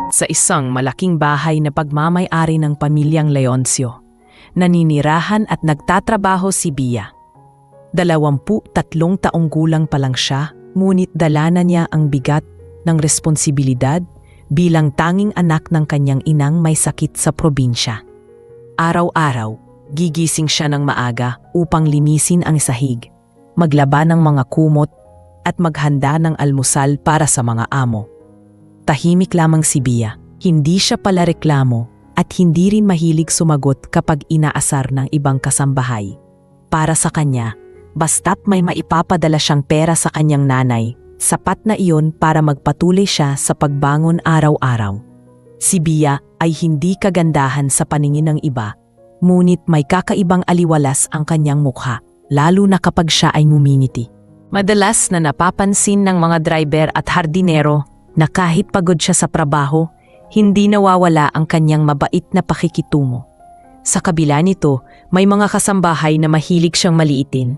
Sa isang malaking bahay na pagmamay-ari ng pamilyang Leoncio, naninirahan at nagtatrabaho si Bia. 23 taong gulang pa lang siya, ngunit dala na niya ang bigat ng responsibilidad bilang tanging anak ng kanyang inang may sakit sa probinsya. Araw-araw, gigising siya ng maaga upang linisin ang sahig, maglaba ng mga kumot at maghanda ng almusal para sa mga amo. Tahimik lamang si Bia, hindi siya pala reklamo at hindi rin mahilig sumagot kapag inaasar ng ibang kasambahay. Para sa kanya, basta't may maipapadala siyang pera sa kanyang nanay, sapat na iyon para magpatuloy siya sa pagbangon araw-araw. Si Bia ay hindi kagandahan sa paningin ng iba, ngunit may kakaibang aliwalas ang kanyang mukha, lalo na kapag siya ay ngumingiti. Madalas na napapansin ng mga driver at hardinero na kahit pagod siya sa trabaho, hindi nawawala ang kanyang mabait na pakikitungo. Sa kabila nito, may mga kasambahay na mahilig siyang maliitin.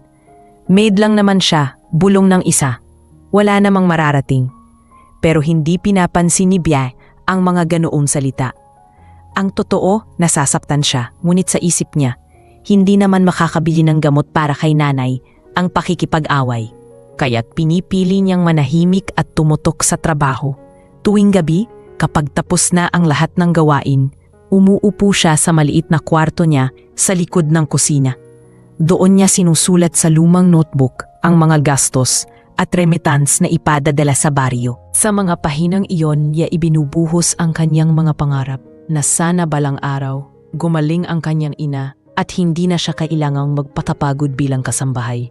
Maid lang naman siya, bulong ng isa. Wala namang mararating. Pero hindi pinapansin ni Bia ang mga ganoong salita. Ang totoo, nasasaktan siya, ngunit sa isip niya, hindi naman makakabili ng gamot para kay nanay ang pakikipag-away. Kaya't pinipili niyang manahimik at tumutok sa trabaho. Tuwing gabi, kapag tapos na ang lahat ng gawain, umuupo siya sa maliit na kwarto niya sa likod ng kusina. Doon niya sinusulat sa lumang notebook ang mga gastos at remittance na ipadadala sa baryo. Sa mga pahinang iyon, niya ibinubuhos ang kanyang mga pangarap na sana balang araw, gumaling ang kanyang ina at hindi na siya kailangang magpatapagod bilang kasambahay.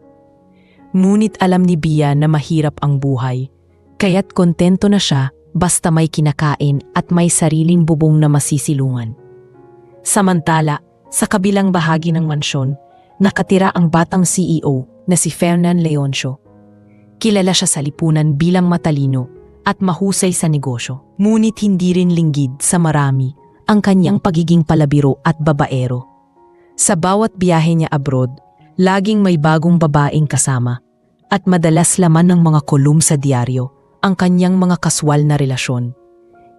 Ngunit alam ni Bia na mahirap ang buhay, kaya't kontento na siya basta may kinakain at may sariling bubong na masisilungan. Samantala, sa kabilang bahagi ng mansyon, nakatira ang batang CEO na si Fernan Leoncio. Kilala siya sa lipunan bilang matalino at mahusay sa negosyo. Ngunit hindi rin linggid sa marami ang kanyang pagiging palabiro at babaero. Sa bawat biyahe niya abroad, laging may bagong babaeng kasama at madalas laman ng mga kolum sa diaryo ang kanyang mga kaswal na relasyon.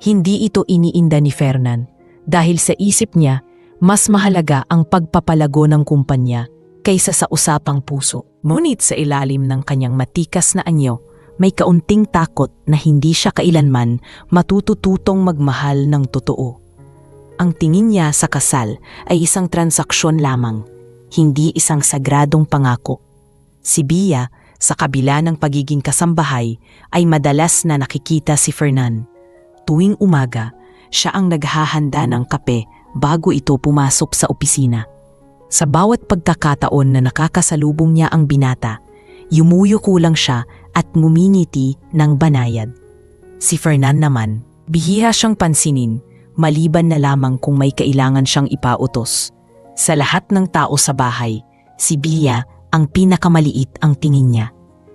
Hindi ito iniinda ni Fernan dahil sa isip niya mas mahalaga ang pagpapalago ng kumpanya kaysa sa usapang puso. Ngunit sa ilalim ng kanyang matikas na anyo, may kaunting takot na hindi siya kailanman matutututong magmahal ng totoo. Ang tingin niya sa kasal ay isang transaksyon lamang, hindi isang sagradong pangako. Si Bia, sa kabila ng pagiging kasambahay, ay madalas na nakikita si Fernan. Tuwing umaga, siya ang naghahanda ng kape bago ito pumasok sa opisina. Sa bawat pagkakataon na nakakasalubong niya ang binata, yumuyuko lang siya at ngumingiti ng banayad. Si Fernan naman, bihira siyang pansinin, maliban na lamang kung may kailangan siyang ipautos. Sa lahat ng tao sa bahay, si Bia ang pinakamaliit ang tingin niya.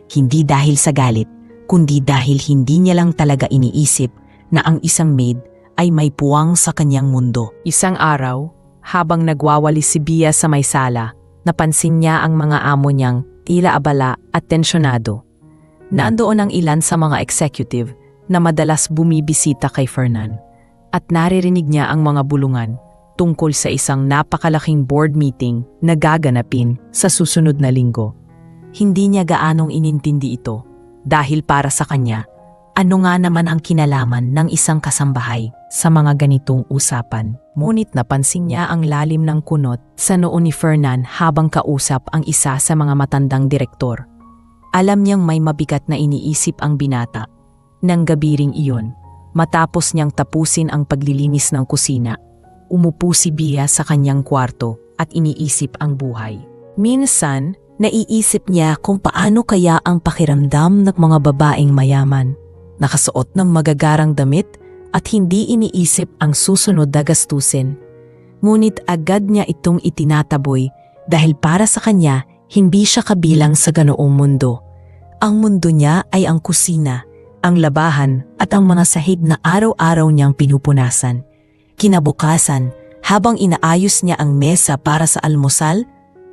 Hindi dahil sa galit, kundi dahil hindi niya lang talaga iniisip na ang isang maid ay may puwang sa kanyang mundo. Isang araw, habang nagwawalis si Bia sa may sala, napansin niya ang mga amo niyang tila abala at tensyonado. Nandoon ang ilan sa mga executive na madalas bumibisita kay Fernan at naririnig niya ang mga bulungan tungkol sa isang napakalaking board meeting na gaganapin sa susunod na linggo. Hindi niya gaanong inintindi ito dahil para sa kanya, ano nga naman ang kinalaman ng isang kasambahay sa mga ganitong usapan. Ngunit napansin niya ang lalim ng kunot sa noo ni Fernan habang kausap ang isa sa mga matandang direktor. Alam niyang may mabigat na iniisip ang binata. Nang gabi ring iyon, matapos niyang tapusin ang paglilinis ng kusina, umupo si Bia sa kanyang kwarto at iniisip ang buhay. Minsan, naiisip niya kung paano kaya ang pakiramdam ng mga babaeng mayaman, nakasuot ng magagarang damit at hindi iniisip ang susunod na gastusin. Ngunit agad niya itong itinataboy dahil para sa kanya, hindi siya kabilang sa ganoong mundo. Ang mundo niya ay ang kusina, ang labahan at ang mga sahig na araw-araw niyang pinupunasan. Kinabukasan, habang inaayos niya ang mesa para sa almusal,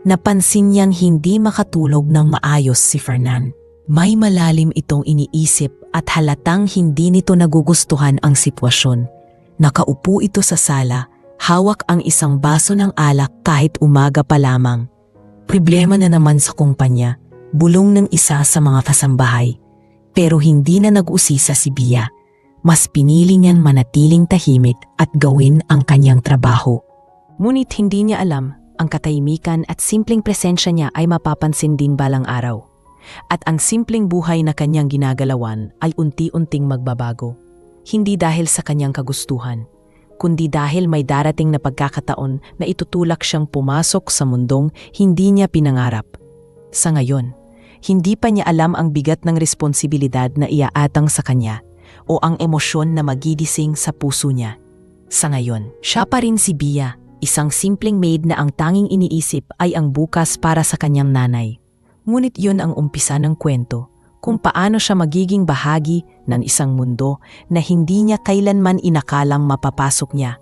napansin niyang hindi makatulog ng maayos si Fernan. May malalim itong iniisip at halatang hindi nito nagugustuhan ang sitwasyon. Nakaupo ito sa sala, hawak ang isang baso ng alak kahit umaga pa lamang. Problema na naman sa kumpanya, bulong ng isa sa mga kasambahay. Pero hindi na nag-usisa si Bia. Mas pinili niyang manatiling tahimik at gawin ang kanyang trabaho. Ngunit hindi niya alam, ang katahimikan at simpleng presensya niya ay mapapansin din balang araw. At ang simpleng buhay na kanyang ginagalawan ay unti-unting magbabago. Hindi dahil sa kanyang kagustuhan, kundi dahil may darating na pagkakataon na itutulak siyang pumasok sa mundong hindi niya pinangarap. Sa ngayon, hindi pa niya alam ang bigat ng responsibilidad na iaatang sa kanya o ang emosyon na magigising sa puso niya. Sa ngayon, siya pa rin si Bia, isang simpleng maid na ang tanging iniisip ay ang bukas para sa kanyang nanay. Ngunit yun ang umpisa ng kwento, kung paano siya magiging bahagi ng isang mundo na hindi niya kailanman inakalang mapapasok niya,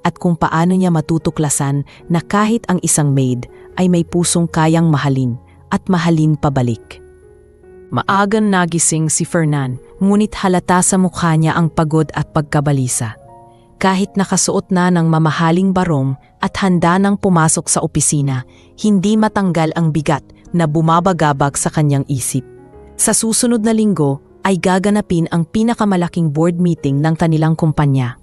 at kung paano niya matutuklasan na kahit ang isang maid ay may pusong kayang mahalin at mahalin pabalik. Maagang nagising si Fernan, ngunit halata sa mukha niya ang pagod at pagkabalisa. Kahit nakasuot na ng mamahaling barong at handa nang pumasok sa opisina, hindi matanggal ang bigat na bumabagabag sa kanyang isip. Sa susunod na linggo ay gaganapin ang pinakamalaking board meeting ng kanilang kumpanya.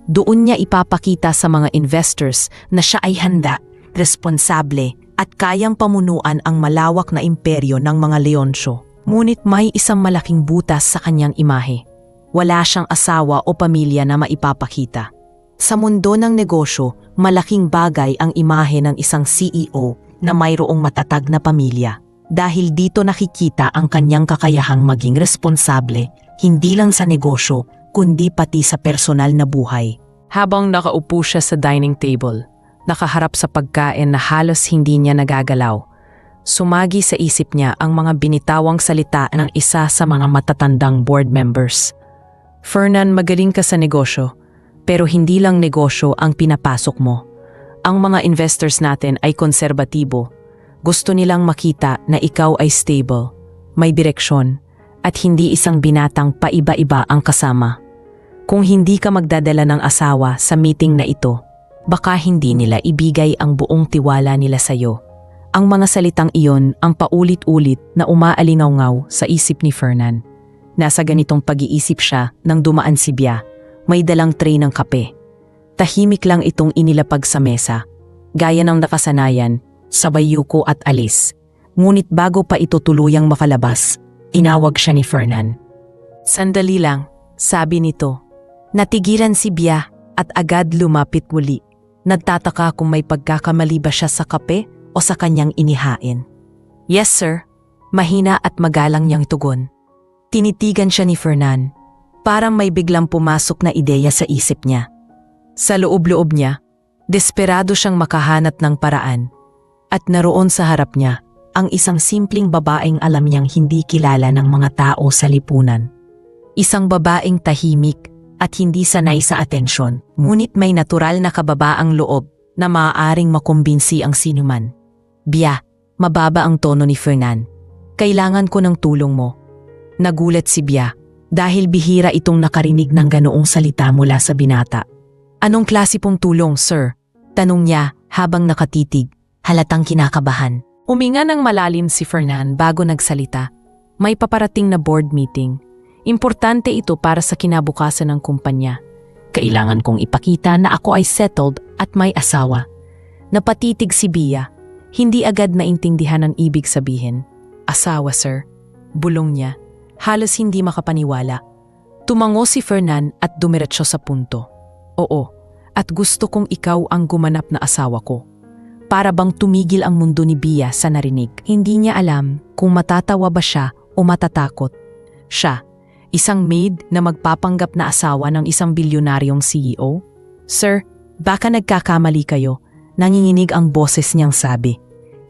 Doon niya ipapakita sa mga investors na siya ay handa, responsable at kayang pamunuan ang malawak na imperyo ng mga Leonsyo. Ngunit may isang malaking butas sa kanyang imahe. Wala siyang asawa o pamilya na maipapakita. Sa mundo ng negosyo, malaking bagay ang imahe ng isang CEO na mayroong matatag na pamilya. Dahil dito nakikita ang kanyang kakayahang maging responsable, hindi lang sa negosyo, kundi pati sa personal na buhay. Habang nakaupo siya sa dining table, nakaharap sa pagkain na halos hindi niya nagagalaw, sumagi sa isip niya ang mga binitawang salita ng isa sa mga matatandang board members. Fernan, magaling ka sa negosyo, pero hindi lang negosyo ang pinapasok mo. Ang mga investors natin ay konserbatibo. Gusto nilang makita na ikaw ay stable, may direksyon, at hindi isang binatang paiba-iba ang kasama. Kung hindi ka magdadala ng asawa sa meeting na ito, baka hindi nila ibigay ang buong tiwala nila sa iyo. Ang mga salitang iyon ang paulit-ulit na umaalingaw sa isip ni Fernan. Nasa ganitong pag-iisip siya nang dumaan si Bia, may dalang tray ng kape. Tahimik lang itong inilapag sa mesa, gaya ng nakasanayan, sabay yuko at alis. Ngunit bago pa ito tuluyang makalabas, inawag siya ni Fernan. Sandali lang, sabi nito. Natigilan si Bia at agad lumapit muli. Nagtataka kung may pagkakamali ba siya sa kape o sa kanyang inihain. Yes sir, mahina at magalang niyang tugon. Tinitigan siya ni Fernan. Parang may biglang pumasok na ideya sa isip niya. Sa loob-loob niya, desperado siyang makahanap ng paraan. At naroon sa harap niya, ang isang simpleng babaeng alam niyang hindi kilala ng mga tao sa lipunan. Isang babaeng tahimik at hindi sanay sa atensyon, ngunit may natural na kababaang loob na maaaring makumbinsi ang sinuman. Bia, mababa ang tono ni Fernan. Kailangan ko ng tulong mo. Nagulat si Bia dahil bihira itong nakarinig ng ganoong salita mula sa binata. Anong klase pong tulong, sir? Tanong niya habang nakatitig. Halatang kinakabahan. Uminga ng malalim si Fernan bago nagsalita. May paparating na board meeting. Importante ito para sa kinabukasan ng kumpanya. Kailangan kong ipakita na ako ay settled at may asawa. Napatitig si Bia. Hindi agad naintindihan ang ibig sabihin. Asawa, sir. Bulong niya. Halos hindi makapaniwala. Tumango si Fernan at dumiretso sa punto. Oo, at gusto kong ikaw ang gumanap na asawa ko. Para bang tumigil ang mundo ni Bia sa narinig. Hindi niya alam kung matatawa ba siya o matatakot. Siya, isang maid na magpapanggap na asawa ng isang bilyonaryong CEO? Sir, baka nagkakamali kayo. Nanginginig ang boses niyang sabi.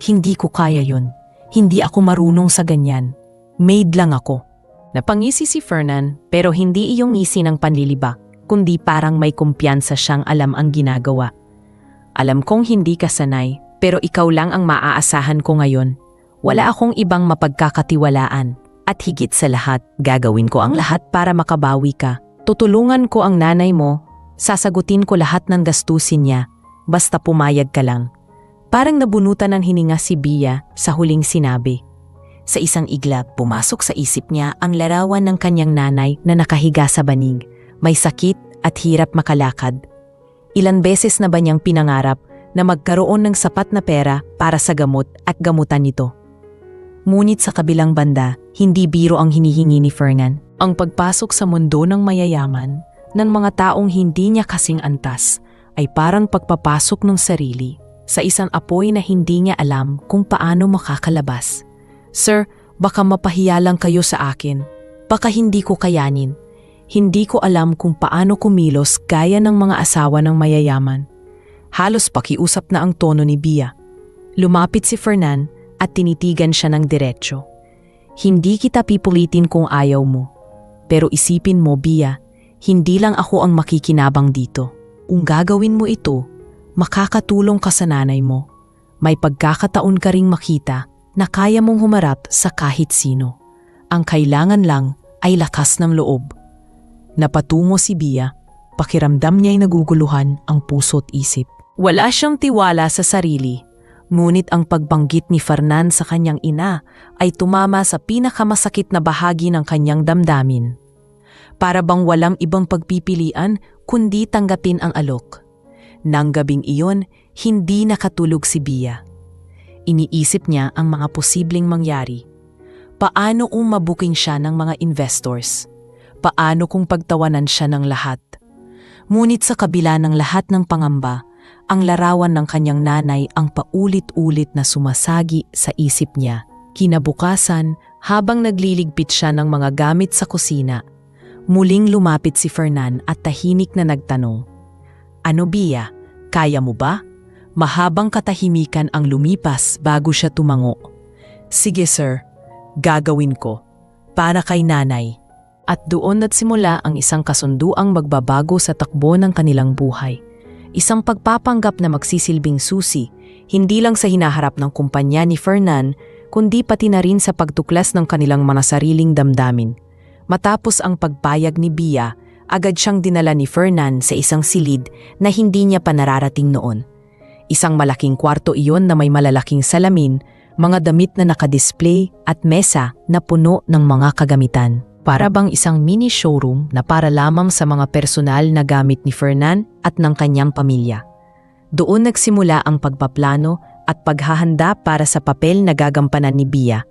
Hindi ko kaya yun. Hindi ako marunong sa ganyan. Maid lang ako. Napangisi si Fernan pero hindi iyong ngisi ng panlilibak, kundi parang may kumpiyansa siyang alam ang ginagawa. Alam kong hindi ka sanay, pero ikaw lang ang maaasahan ko ngayon. Wala akong ibang mapagkakatiwalaan. At higit sa lahat, gagawin ko ang lahat para makabawi ka. Tutulungan ko ang nanay mo Sasagutin ko lahat ng gastusin niya, basta pumayag ka lang. Parang nabunutan ng hininga si Bia sa huling sinabi. Sa isang iglap, pumasok sa isip niya ang larawan ng kanyang nanay na nakahiga sa banig, may sakit at hirap makalakad. Ilan beses na ba niyang pinangarap na magkaroon ng sapat na pera para sa gamot at gamutan nito? Ngunit sa kabilang banda, hindi biro ang hinihingi ni Fernan. Ang pagpasok sa mundo ng mayayaman, ng mga taong hindi niya kasing antas, ay parang pagpapasok ng sarili sa isang apoy na hindi niya alam kung paano makakalabas. Sir, baka mapahiya lang kayo sa akin. Baka hindi ko kayanin. Hindi ko alam kung paano kumilos gaya ng mga asawa ng mayayaman. Halos pakiusap na ang tono ni Bia. Lumapit si Fernan at tinitigan siya ng diretsyo. Hindi kita pipulitin kung ayaw mo. Pero isipin mo, Bia, hindi lang ako ang makikinabang dito. Kung gagawin mo ito, makakatulong ka sa nanay mo. May pagkakataon ka ring makita na kaya mong humarap sa kahit sino. Ang kailangan lang ay lakas ng loob. Napatungo si Bia, pakiramdam niya'y naguguluhan ang puso't isip. Wala siyang tiwala sa sarili, ngunit ang pagbanggit ni Fernan sa kanyang ina ay tumama sa pinakamasakit na bahagi ng kanyang damdamin. Para bang walang ibang pagpipilian kundi tanggapin ang alok. Nang gabing iyon, hindi nakatulog si Bia. Iniisip niya ang mga posibleng mangyari. Paano kung mabuking siya ng mga investors? Paano kung pagtawanan siya ng lahat? Ngunit sa kabila ng lahat ng pangamba, ang larawan ng kanyang nanay ang paulit-ulit na sumasagi sa isip niya. Kinabukasan, habang nagliligpit siya ng mga gamit sa kusina, muling lumapit si Fernan at tahimik na nagtanong, "Ano, Bia? Kaya mo ba?" Mahabang katahimikan ang lumipas bago siya tumango. "Sige sir, gagawin ko. Para kay nanay." At doon nagsimula ang isang kasunduang magbabago sa takbo ng kanilang buhay. Isang pagpapanggap na magsisilbing susi, hindi lang sa hinaharap ng kumpanya ni Fernan, kundi pati na rin sa pagtuklas ng kanilang mga sariling damdamin. Matapos ang pagpayag ni Bia, agad siyang dinala ni Fernan sa isang silid na hindi niya pa nararating noon. Isang malaking kwarto iyon na may malalaking salamin, mga damit na nakadisplay at mesa na puno ng mga kagamitan. Para bang isang mini showroom na para lamang sa mga personal na gamit ni Fernan at ng kanyang pamilya. Doon nagsimula ang pagpaplano at paghahanda para sa papel na gagampanan ni Bia.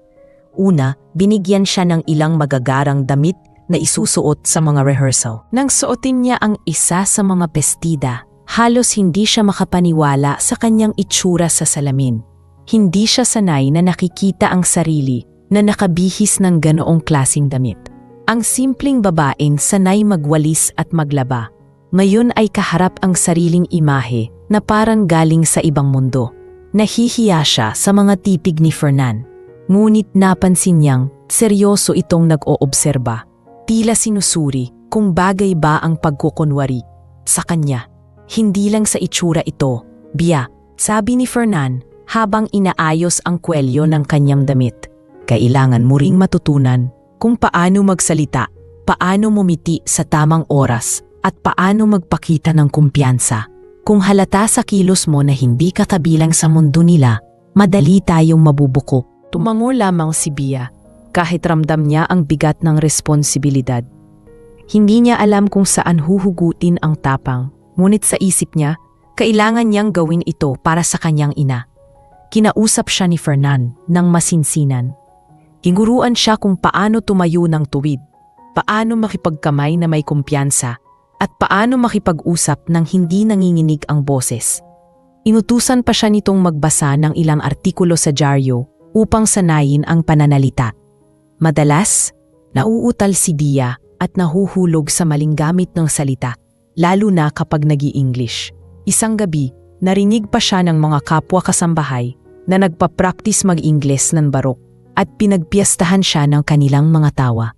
Una, binigyan siya ng ilang magagarang damit na isusuot sa mga rehearsal. Nang suotin niya ang isa sa mga bestida, halos hindi siya makapaniwala sa kanyang itsura sa salamin. Hindi siya sanay na nakikita ang sarili na nakabihis ng ganoong klasing damit. Ang simpleng babaeng sanay magwalis at maglaba, ngayon ay kaharap ang sariling imahe na parang galing sa ibang mundo. Nahihiya siya sa mga titig ni Fernan, ngunit napansin niyang seryoso itong nag-oobserba. Tila sinusuri kung bagay ba ang pagkukunwari sa kanya. Hindi lang sa itsura ito, Bia, sabi ni Fernan habang inaayos ang kwelyo ng kanyang damit. Kailangan mo ring matutunan kung paano magsalita, paano mumiti sa tamang oras, at paano magpakita ng kumpiyansa. Kung halata sa kilos mo na hindi ka kabilang sa mundo nila, madali tayong mabubuko. Tumango lamang si Bia, kahit ramdam niya ang bigat ng responsibilidad. Hindi niya alam kung saan huhugutin ang tapang, ngunit sa isip niya, kailangan niyang gawin ito para sa kanyang ina. Kinausap siya ni Fernan ng masinsinan. Hinguruan siya kung paano tumayo ng tuwid, paano makipagkamay na may kumpiyansa, at paano makipag-usap nang hindi nanginginig ang boses. Inutusan pa siya nitong magbasa ng ilang artikulo sa dyaryo upang sanayin ang pananalita. Madalas, nauutal si Bia at nahuhulog sa maling gamit ng salita, lalo na kapag nag-i-English. Isang gabi, narinig pa siya ng mga kapwa kasambahay na nagpa-practice mag-Ingles ng barok at pinagpiyastahan siya ng kanilang mga tawa.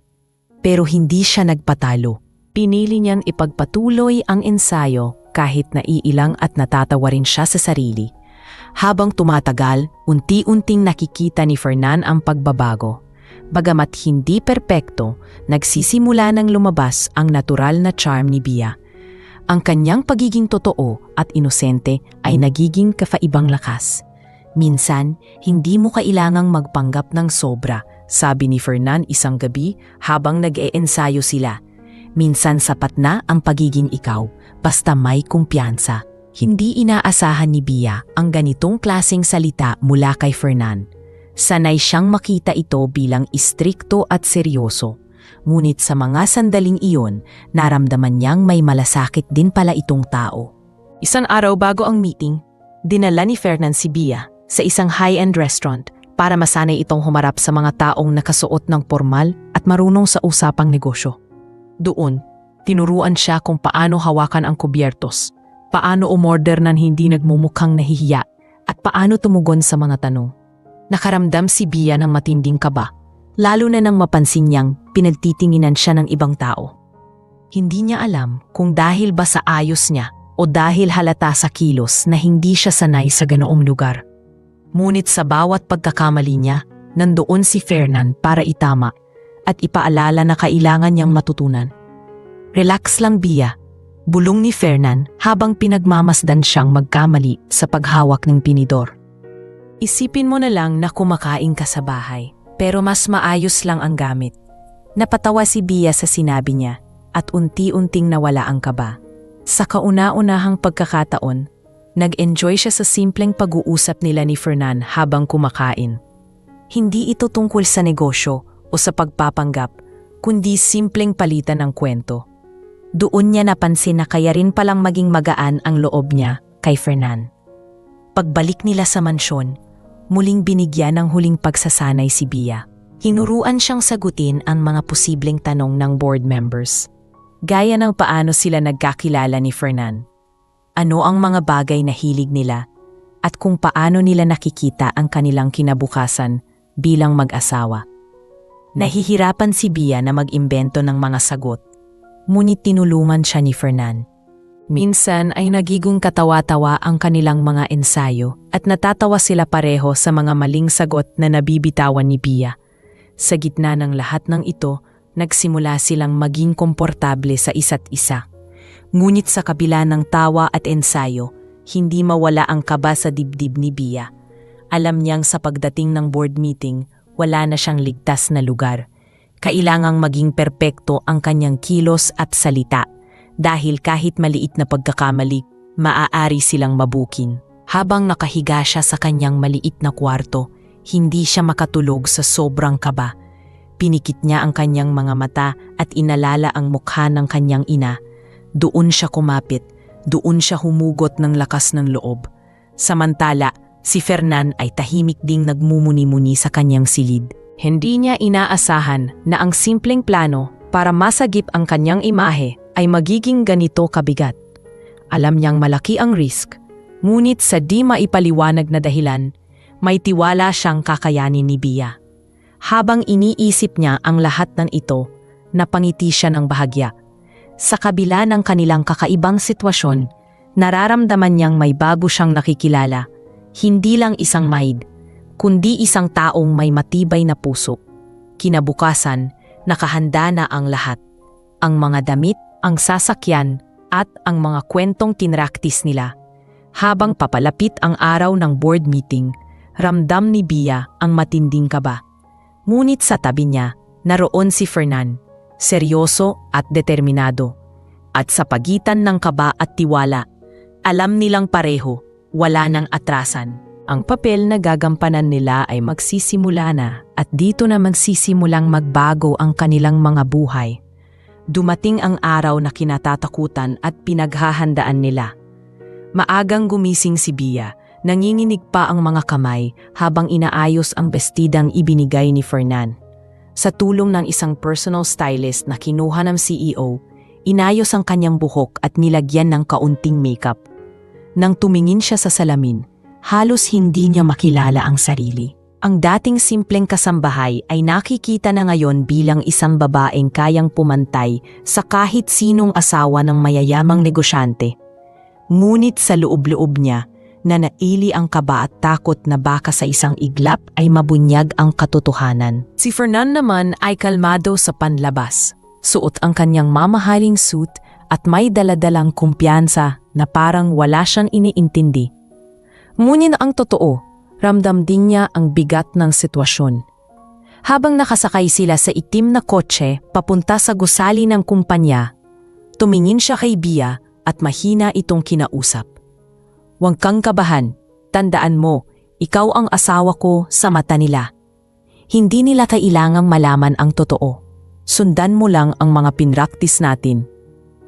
Pero hindi siya nagpatalo. Pinili niyang ipagpatuloy ang ensayo kahit naiilang at natatawa rin siya sa sarili. Habang tumatagal, unti-unting nakikita ni Fernan ang pagbabago. Bagamat hindi perpekto, nagsisimula ng lumabas ang natural na charm ni Bia. Ang kanyang pagiging totoo at inosente ay nagiging kafaibang lakas. Minsan, hindi mo kailangang magpanggap ng sobra, sabi ni Fernan isang gabi habang nag-eensayo sila. Minsan sapat na ang pagiging ikaw, basta may kumpiyansa. Hindi inaasahan ni Bia ang ganitong klaseng salita mula kay Fernan. Sanay siyang makita ito bilang istrikto at seryoso. Ngunit sa mga sandaling iyon, naramdaman niyang may malasakit din pala itong tao. Isang araw bago ang meeting, dinala ni Fernan si Bia sa isang high-end restaurant para masanay itong humarap sa mga taong nakasuot ng formal at marunong sa usapang negosyo. Doon, tinuruan siya kung paano hawakan ang kubyertos, paano umorder ng hindi nagmumukhang nahihiya, at paano tumugon sa mga tanong. Nakaramdam si Bia ng matinding kaba, lalo na nang mapansin niyang pinagtitinginan siya ng ibang tao. Hindi niya alam kung dahil ba sa ayos niya o dahil halata sa kilos na hindi siya sanay sa ganoong lugar. Ngunit sa bawat pagkakamali niya, nandoon si Fernan para itama at ipaalala na kailangan niyang matutunan. Relax lang, Bia, bulong ni Fernan habang pinagmamasdan siyang magkamali sa paghawak ng tinidor. Isipin mo na lang na kumakain ka sa bahay, pero mas maayos lang ang gamit. Napatawa si Bia sa sinabi niya at unti-unting nawala ang kaba. Sa kauna-unahang pagkakataon, nag-enjoy siya sa simpleng pag-uusap nila ni Fernan habang kumakain. Hindi ito tungkol sa negosyo o sa pagpapanggap, kundi simpleng palitan ng kwento. Doon niya napansin na kaya rin palang maging magaan ang loob niya kay Fernan. Pagbalik nila sa mansyon, muling binigyan ng huling pagsasanay si Bia. Hinuruan siyang sagutin ang mga posibleng tanong ng board members. Gaya ng paano sila nagkakilala ni Fernan. Ano ang mga bagay na hilig nila at kung paano nila nakikita ang kanilang kinabukasan bilang mag-asawa. Nahihirapan si Bia na mag-imbento ng mga sagot, ngunit tinulungan siya ni Fernan. Minsan ay nagiging katawa-tawa ang kanilang mga ensayo at natatawa sila pareho sa mga maling sagot na nabibitawan ni Bia. Sa gitna ng lahat ng ito, nagsimula silang maging komportable sa isa't isa. Ngunit sa kabila ng tawa at ensayo, hindi mawala ang kaba sa dibdib ni Bia. Alam niyang sa pagdating ng board meeting, wala na siyang ligtas na lugar. Kailangang maging perpekto ang kanyang kilos at salita. Dahil kahit maliit na pagkakamali, maaari silang mabukin. Habang nakahiga siya sa kanyang maliit na kwarto, hindi siya makatulog sa sobrang kaba. Pinikit niya ang kanyang mga mata at inalala ang mukha ng kanyang ina. Doon siya kumapit, doon siya humugot ng lakas ng loob. Samantala, si Fernan ay tahimik ding nagmumuni-muni sa kanyang silid. Hindi niya inaasahan na ang simpleng plano para masagip ang kanyang imahe ay magiging ganito kabigat. Alam niyang malaki ang risk, ngunit sa di maipaliwanag na dahilan, may tiwala siyang kakayanin ni Bia. Habang iniisip niya ang lahat ng ito, napangiti siya ng bahagya. Sa kabila ng kanilang kakaibang sitwasyon, nararamdaman niyang may bago siyang nakikilala. Hindi lang isang maid, kundi isang taong may matibay na puso. Kinabukasan, nakahanda na ang lahat. Ang mga damit, ang sasakyan, at ang mga kwentong tinraktis nila. Habang papalapit ang araw ng board meeting, ramdam ni Bia ang matinding kaba. Ngunit sa tabi niya, naroon si Fernan, seryoso at determinado. At sa pagitan ng kaba at tiwala, alam nilang pareho, wala nang atrasan. Ang papel na gagampanan nila ay magsisimula na at dito na magsisimulang magbago ang kanilang mga buhay. Dumating ang araw na kinatatakutan at pinaghahandaan nila. Maagang gumising si Bia, nanginginig pa ang mga kamay habang inaayos ang bestidang ibinigay ni Fernan. Sa tulong ng isang personal stylist na kinuha ng CEO, inayos ang kanyang buhok at nilagyan ng kaunting makeup. Nang tumingin siya sa salamin, halos hindi niya makilala ang sarili. Ang dating simpleng kasambahay ay nakikita na ngayon bilang isang babaeng kayang pumantay sa kahit sinong asawa ng mayayamang negosyante. Ngunit sa loob-loob niya, nanaili ang kaba at takot na baka sa isang iglap ay mabunyag ang katotohanan. Si Fernan naman ay kalmado sa panlabas. Suot ang kanyang mamahaling suit at may daladalang kumpiyansa na parang wala siyang iniintindi. Ngunit ang totoo, ramdam din niya ang bigat ng sitwasyon. Habang nakasakay sila sa itim na kotse papunta sa gusali ng kumpanya, tumingin siya kay Bia at mahina itong kinausap. "Huwag kang kabahan, tandaan mo, ikaw ang asawa ko sa mata nila. Hindi nila kailangang malaman ang totoo. Sundan mo lang ang mga pinraktis natin."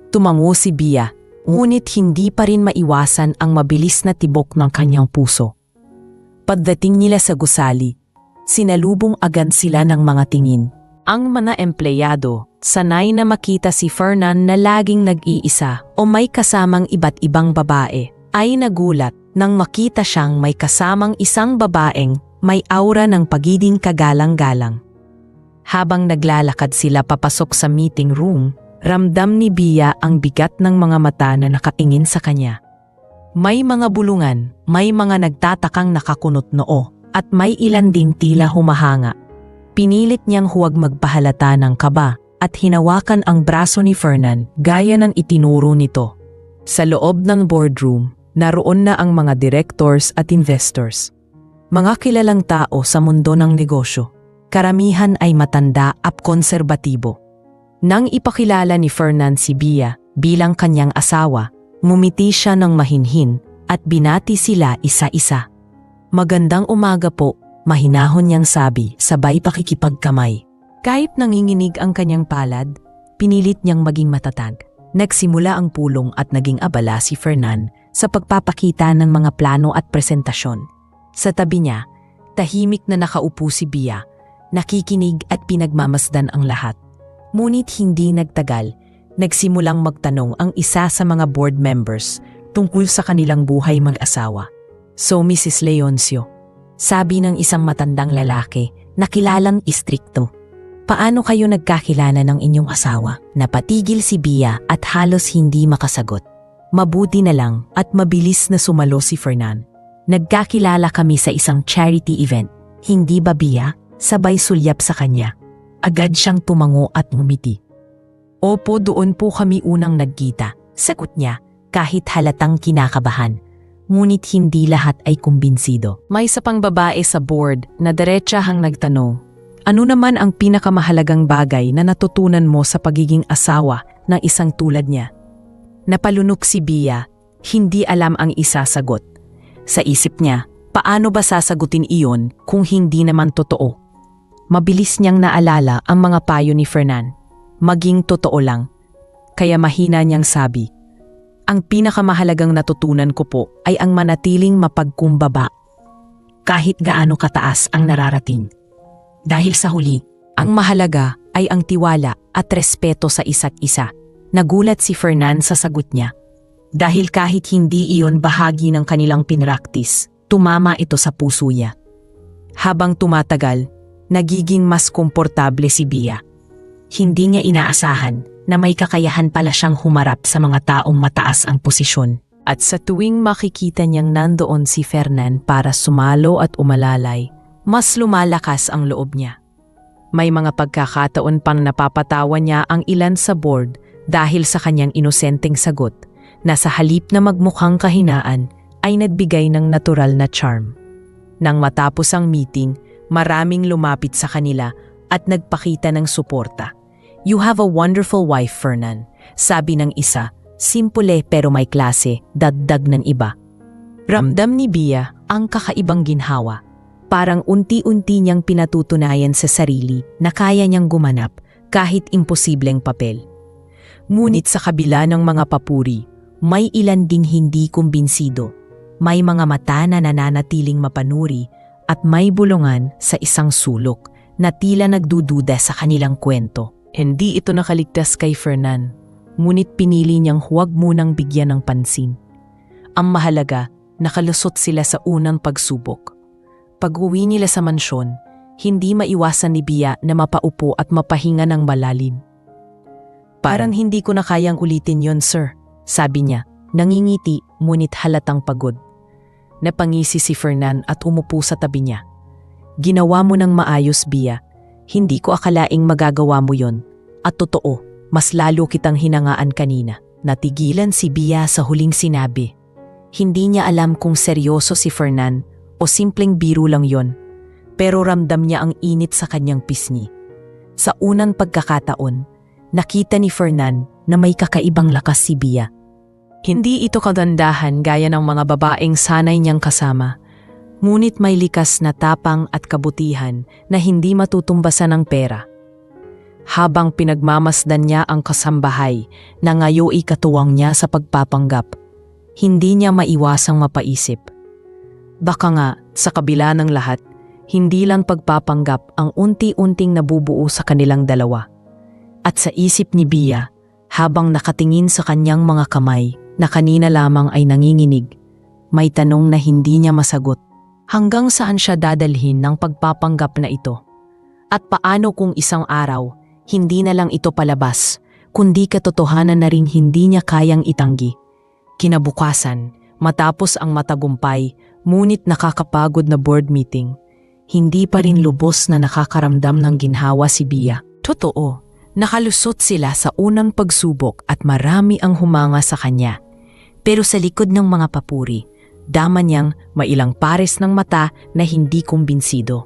Tumango si Bia, ngunit hindi pa rin maiwasan ang mabilis na tibok ng kanyang puso. Pagdating nila sa gusali, sinalubong agad sila ng mga tingin. Ang mga empleyado, sanay na makita si Fernan na laging nag-iisa o may kasamang iba't ibang babae, ay nagulat nang makita siyang may kasamang isang babaeng may aura ng pagiging kagalang-galang. Habang naglalakad sila papasok sa meeting room, ramdam ni Bia ang bigat ng mga mata na nakatingin sa kanya. May mga bulungan, may mga nagtatakang nakakunot noo, at may ilan ding tila humahanga. Pinilit niyang huwag magpahalata ng kaba at hinawakan ang braso ni Fernan gaya ng itinuro nito. Sa loob ng boardroom, naroon na ang mga directors at investors. Mga kilalang tao sa mundo ng negosyo. Karamihan ay matanda at konserbatibo. Nang ipakilala ni Fernan si Bia bilang kanyang asawa, ngumiti siya ng mahinhin at binati sila isa-isa. "Magandang umaga po," mahinahon niyang sabi sabay pakikipagkamay. Kahit nanginginig ang kanyang palad, pinilit niyang maging matatag. Nagsimula ang pulong at naging abala si Fernan sa pagpapakita ng mga plano at presentasyon. Sa tabi niya, tahimik na nakaupo si Bia, nakikinig at pinagmamasdan ang lahat. Ngunit hindi nagtagal, nagsimulang magtanong ang isa sa mga board members tungkol sa kanilang buhay mag-asawa. "So Mrs. Leoncio," sabi ng isang matandang lalaki na kilalang istrikto, "paano kayo nagkakilala ng inyong asawa?" Napatigil si Bia at halos hindi makasagot. Mabuti na lang at mabilis na sumalo si Fernan. "Nagkakilala kami sa isang charity event. Hindi ba, Bia?" Sabay sulyap sa kanya. Agad siyang tumango at ngumiti. "Opo, doon po kami unang nagkita," sagot niya kahit halatang kinakabahan. Ngunit hindi lahat ay kumbinsido. May isa pang babae sa board na diretsahang nagtanong, "Ano naman ang pinakamahalagang bagay na natutunan mo sa pagiging asawa ng isang tulad niya?" Napalunok si Bia, hindi alam ang isasagot. Sa isip niya, paano ba sasagutin iyon kung hindi naman totoo? Mabilis niyang naalala ang mga payo ni Fernan. Maging totoo lang. Kaya mahina niyang sabi, "Ang pinakamahalagang natutunan ko po ay ang manatiling mapagkumbaba. Kahit gaano kataas ang nararating. Dahil sa huli, ang mahalaga ay ang tiwala at respeto sa isa't isa." Nagulat si Fernan sa sagot niya. Dahil kahit hindi iyon bahagi ng kanilang pinraktis, tumama ito sa puso niya. Habang tumatagal, nagiging mas komportable si Bia. Hindi niya inaasahan na may kakayahan pala siyang humarap sa mga taong mataas ang posisyon. At sa tuwing makikita niyang nandoon si Fernan para sumalo at umalalay, mas lumalakas ang loob niya. May mga pagkakataon pang napapatawa niya ang ilan sa board dahil sa kanyang inosenteng sagot na sa halip na magmukhang kahinaan ay nagbigay ng natural na charm. Nang matapos ang meeting, maraming lumapit sa kanila at nagpakita ng suporta. "You have a wonderful wife, Fernan," sabi ng isa, simple pero may klase, dagdag ng iba. Ramdam ni Bia ang kakaibang ginhawa. Parang unti-unti niyang pinatutunayan sa sarili na kaya niyang gumanap kahit imposibleng papel. Ngunit sa kabila ng mga papuri, may ilan ding hindi kumbinsido. May mga mata na nananatiling mapanuri at may bulungan sa isang sulok na tila nagdududa sa kanilang kwento. Hindi ito nakaligtas kay Fernan, ngunit pinili niyang huwag munang bigyan ng pansin. Ang mahalaga, nakalusot sila sa unang pagsubok. Pag-uwi nila sa mansyon, hindi maiwasan ni Bia na mapaupo at mapahinga ng malalim. "Parang hindi ko na kayang ulitin yon, sir," sabi niya, nangingiti ngunit halatang pagod. Napangisi si Fernan at umupo sa tabi niya. "Ginawa mo ng maayos, Bia. Hindi ko akalaing magagawa mo yon. At totoo, mas lalo kitang hinangaan kanina." Natigilan si Bia sa huling sinabi. Hindi niya alam kung seryoso si Fernan o simpleng biro lang yon, pero ramdam niya ang init sa kanyang pisngi. Sa unang pagkakataon, nakita ni Fernan na may kakaibang lakas si Bia. Hindi ito kagandahan gaya ng mga babaeng sanay niyang kasama, ngunit may likas na tapang at kabutihan na hindi matutumbasan ng pera. Habang pinagmamasdan niya ang kasambahay na ngayo'y katuwang niya sa pagpapanggap, hindi niya maiwasang mapaisip. Baka nga, sa kabila ng lahat, hindi lang pagpapanggap ang unti-unting nabubuo sa kanilang dalawa. At sa isip ni Bia, habang nakatingin sa kanyang mga kamay na kanina lamang ay nanginginig, may tanong na hindi niya masagot. Hanggang saan siya dadalhin ng pagpapanggap na ito? At paano kung isang araw, hindi na lang ito palabas, kundi katotohanan na ring hindi niya kayang itanggi? Kinabukasan, matapos ang matagumpay, ngunit nakakapagod na board meeting, hindi pa rin lubos na nakakaramdam ng ginhawa si Bia. Totoo, nakalusot sila sa unang pagsubok at marami ang humanga sa kanya. Pero sa likod ng mga papuri, dama niyang mailang pares ng mata na hindi kumbinsido.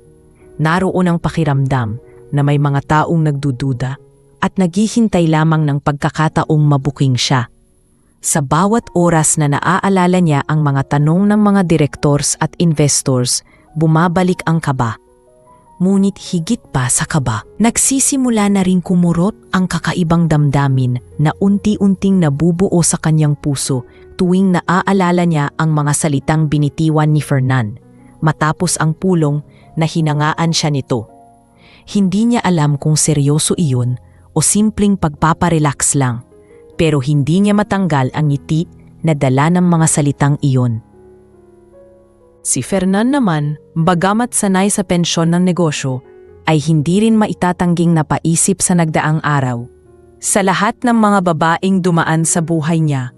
Naroon ang pakiramdam na may mga taong nagdududa at naghihintay lamang ng pagkakataong mabuking siya. Sa bawat oras na naaalala niya ang mga tanong ng mga directors at investors, bumabalik ang kaba. Ngunit higit pa sa kaba, nagsisimula na rin kumurot ang kakaibang damdamin na unti-unting nabubuo sa kanyang puso tuwing naaalala niya ang mga salitang binitiwan ni Fernan matapos ang pulong na hinangaan siya nito. Hindi niya alam kung seryoso iyon o simpleng pagpaparelax lang, pero hindi niya matanggal ang ngiti na dala ng mga salitang iyon. Si Fernan naman, bagamat sanay sa pensyon ng negosyo, ay hindi rin maitatangging napaisip sa nagdaang araw. Sa lahat ng mga babaeng dumaan sa buhay niya,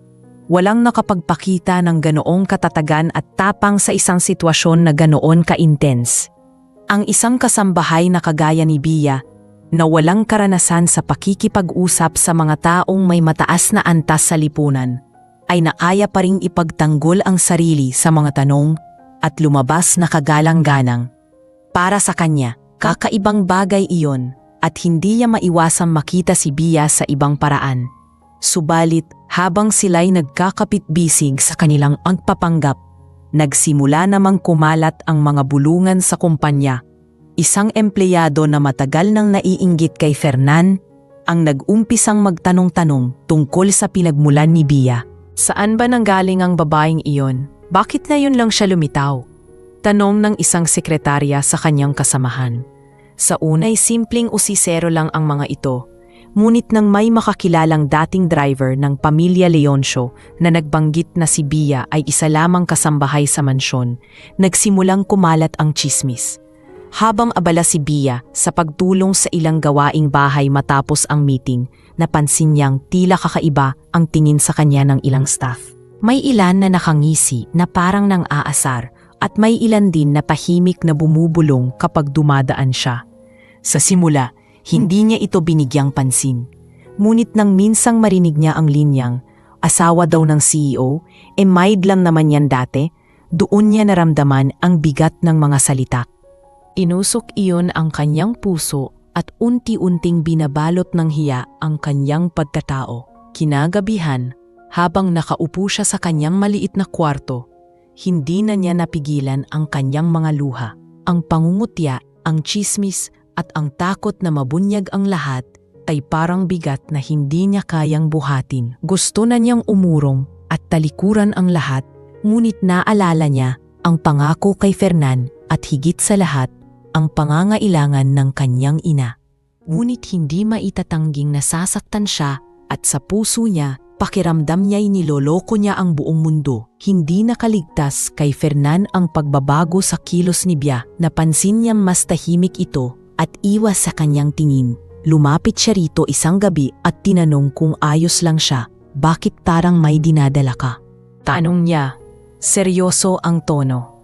walang nakapagpakita ng ganoong katatagan at tapang sa isang sitwasyon na ganoon ka-intense. Ang isang kasambahay na kagaya ni Bia, na walang karanasan sa pakikipag-usap sa mga taong may mataas na antas sa lipunan, ay naaya pa ring ipagtanggol ang sarili sa mga tanong at lumabas na kagalang-ganang. Para sa kanya, kakaibang bagay iyon at hindi niya maiwasang makita si Bia sa ibang paraan. Subalit, habang sila'y nagkakapit-bisig sa kanilang pagpapanggap, nagsimula namang kumalat ang mga bulungan sa kumpanya. Isang empleyado na matagal nang naiinggit kay Fernan ang nag-umpisang magtanong-tanong tungkol sa pinagmulan ni Bia. Saan ba nanggaling ang babaeng iyon? Bakit na yun lang siya lumitaw? Tanong ng isang sekretarya sa kanyang kasamahan. Sa unay simpleng usisero lang ang mga ito, ngunit nang may makakilalang dating driver ng pamilya Leoncio na nagbanggit na si Bia ay isa lamang kasambahay sa mansyon, nagsimulang kumalat ang tsismis. Habang abala si Bia sa pagtulong sa ilang gawaing bahay matapos ang meeting, napansin niyang tila kakaiba ang tingin sa kanya ng ilang staff. May ilan na nakangisi na parang nang aasar at may ilan din na tahimik na bumubulong kapag dumadaan siya. Sa simula, hindi niya ito binigyang pansin. Ngunit nang minsang marinig niya ang linyang, asawa daw ng CEO, maid lang naman yan dati, doon niya naramdaman ang bigat ng mga salita. Inusok iyon ang kanyang puso at unti-unting binabalot ng hiya ang kanyang pagkatao. Kinagabihan, habang nakaupo siya sa kanyang maliit na kwarto, hindi na niya napigilan ang kanyang mga luha. Ang pangungutya, ang tsismis at ang takot na mabunyag ang lahat ay parang bigat na hindi niya kayang buhatin. Gusto na niyang umurong at talikuran ang lahat, ngunit naalala niya ang pangako kay Fernan at higit sa lahat, ang pangangailangan ng kanyang ina. Ngunit hindi maitatangging nasasaktan siya at sa puso niya, pakiramdam niya'y niloloko niya ang buong mundo. Hindi nakaligtas kay Fernan ang pagbabago sa kilos ni Bia. Napansin niyang mas tahimik ito at iwas sa kanyang tingin. Lumapit siya rito isang gabi at tinanong kung ayos lang siya. Bakit tarang may dinadala ka? Tanong niya. Seryoso ang tono.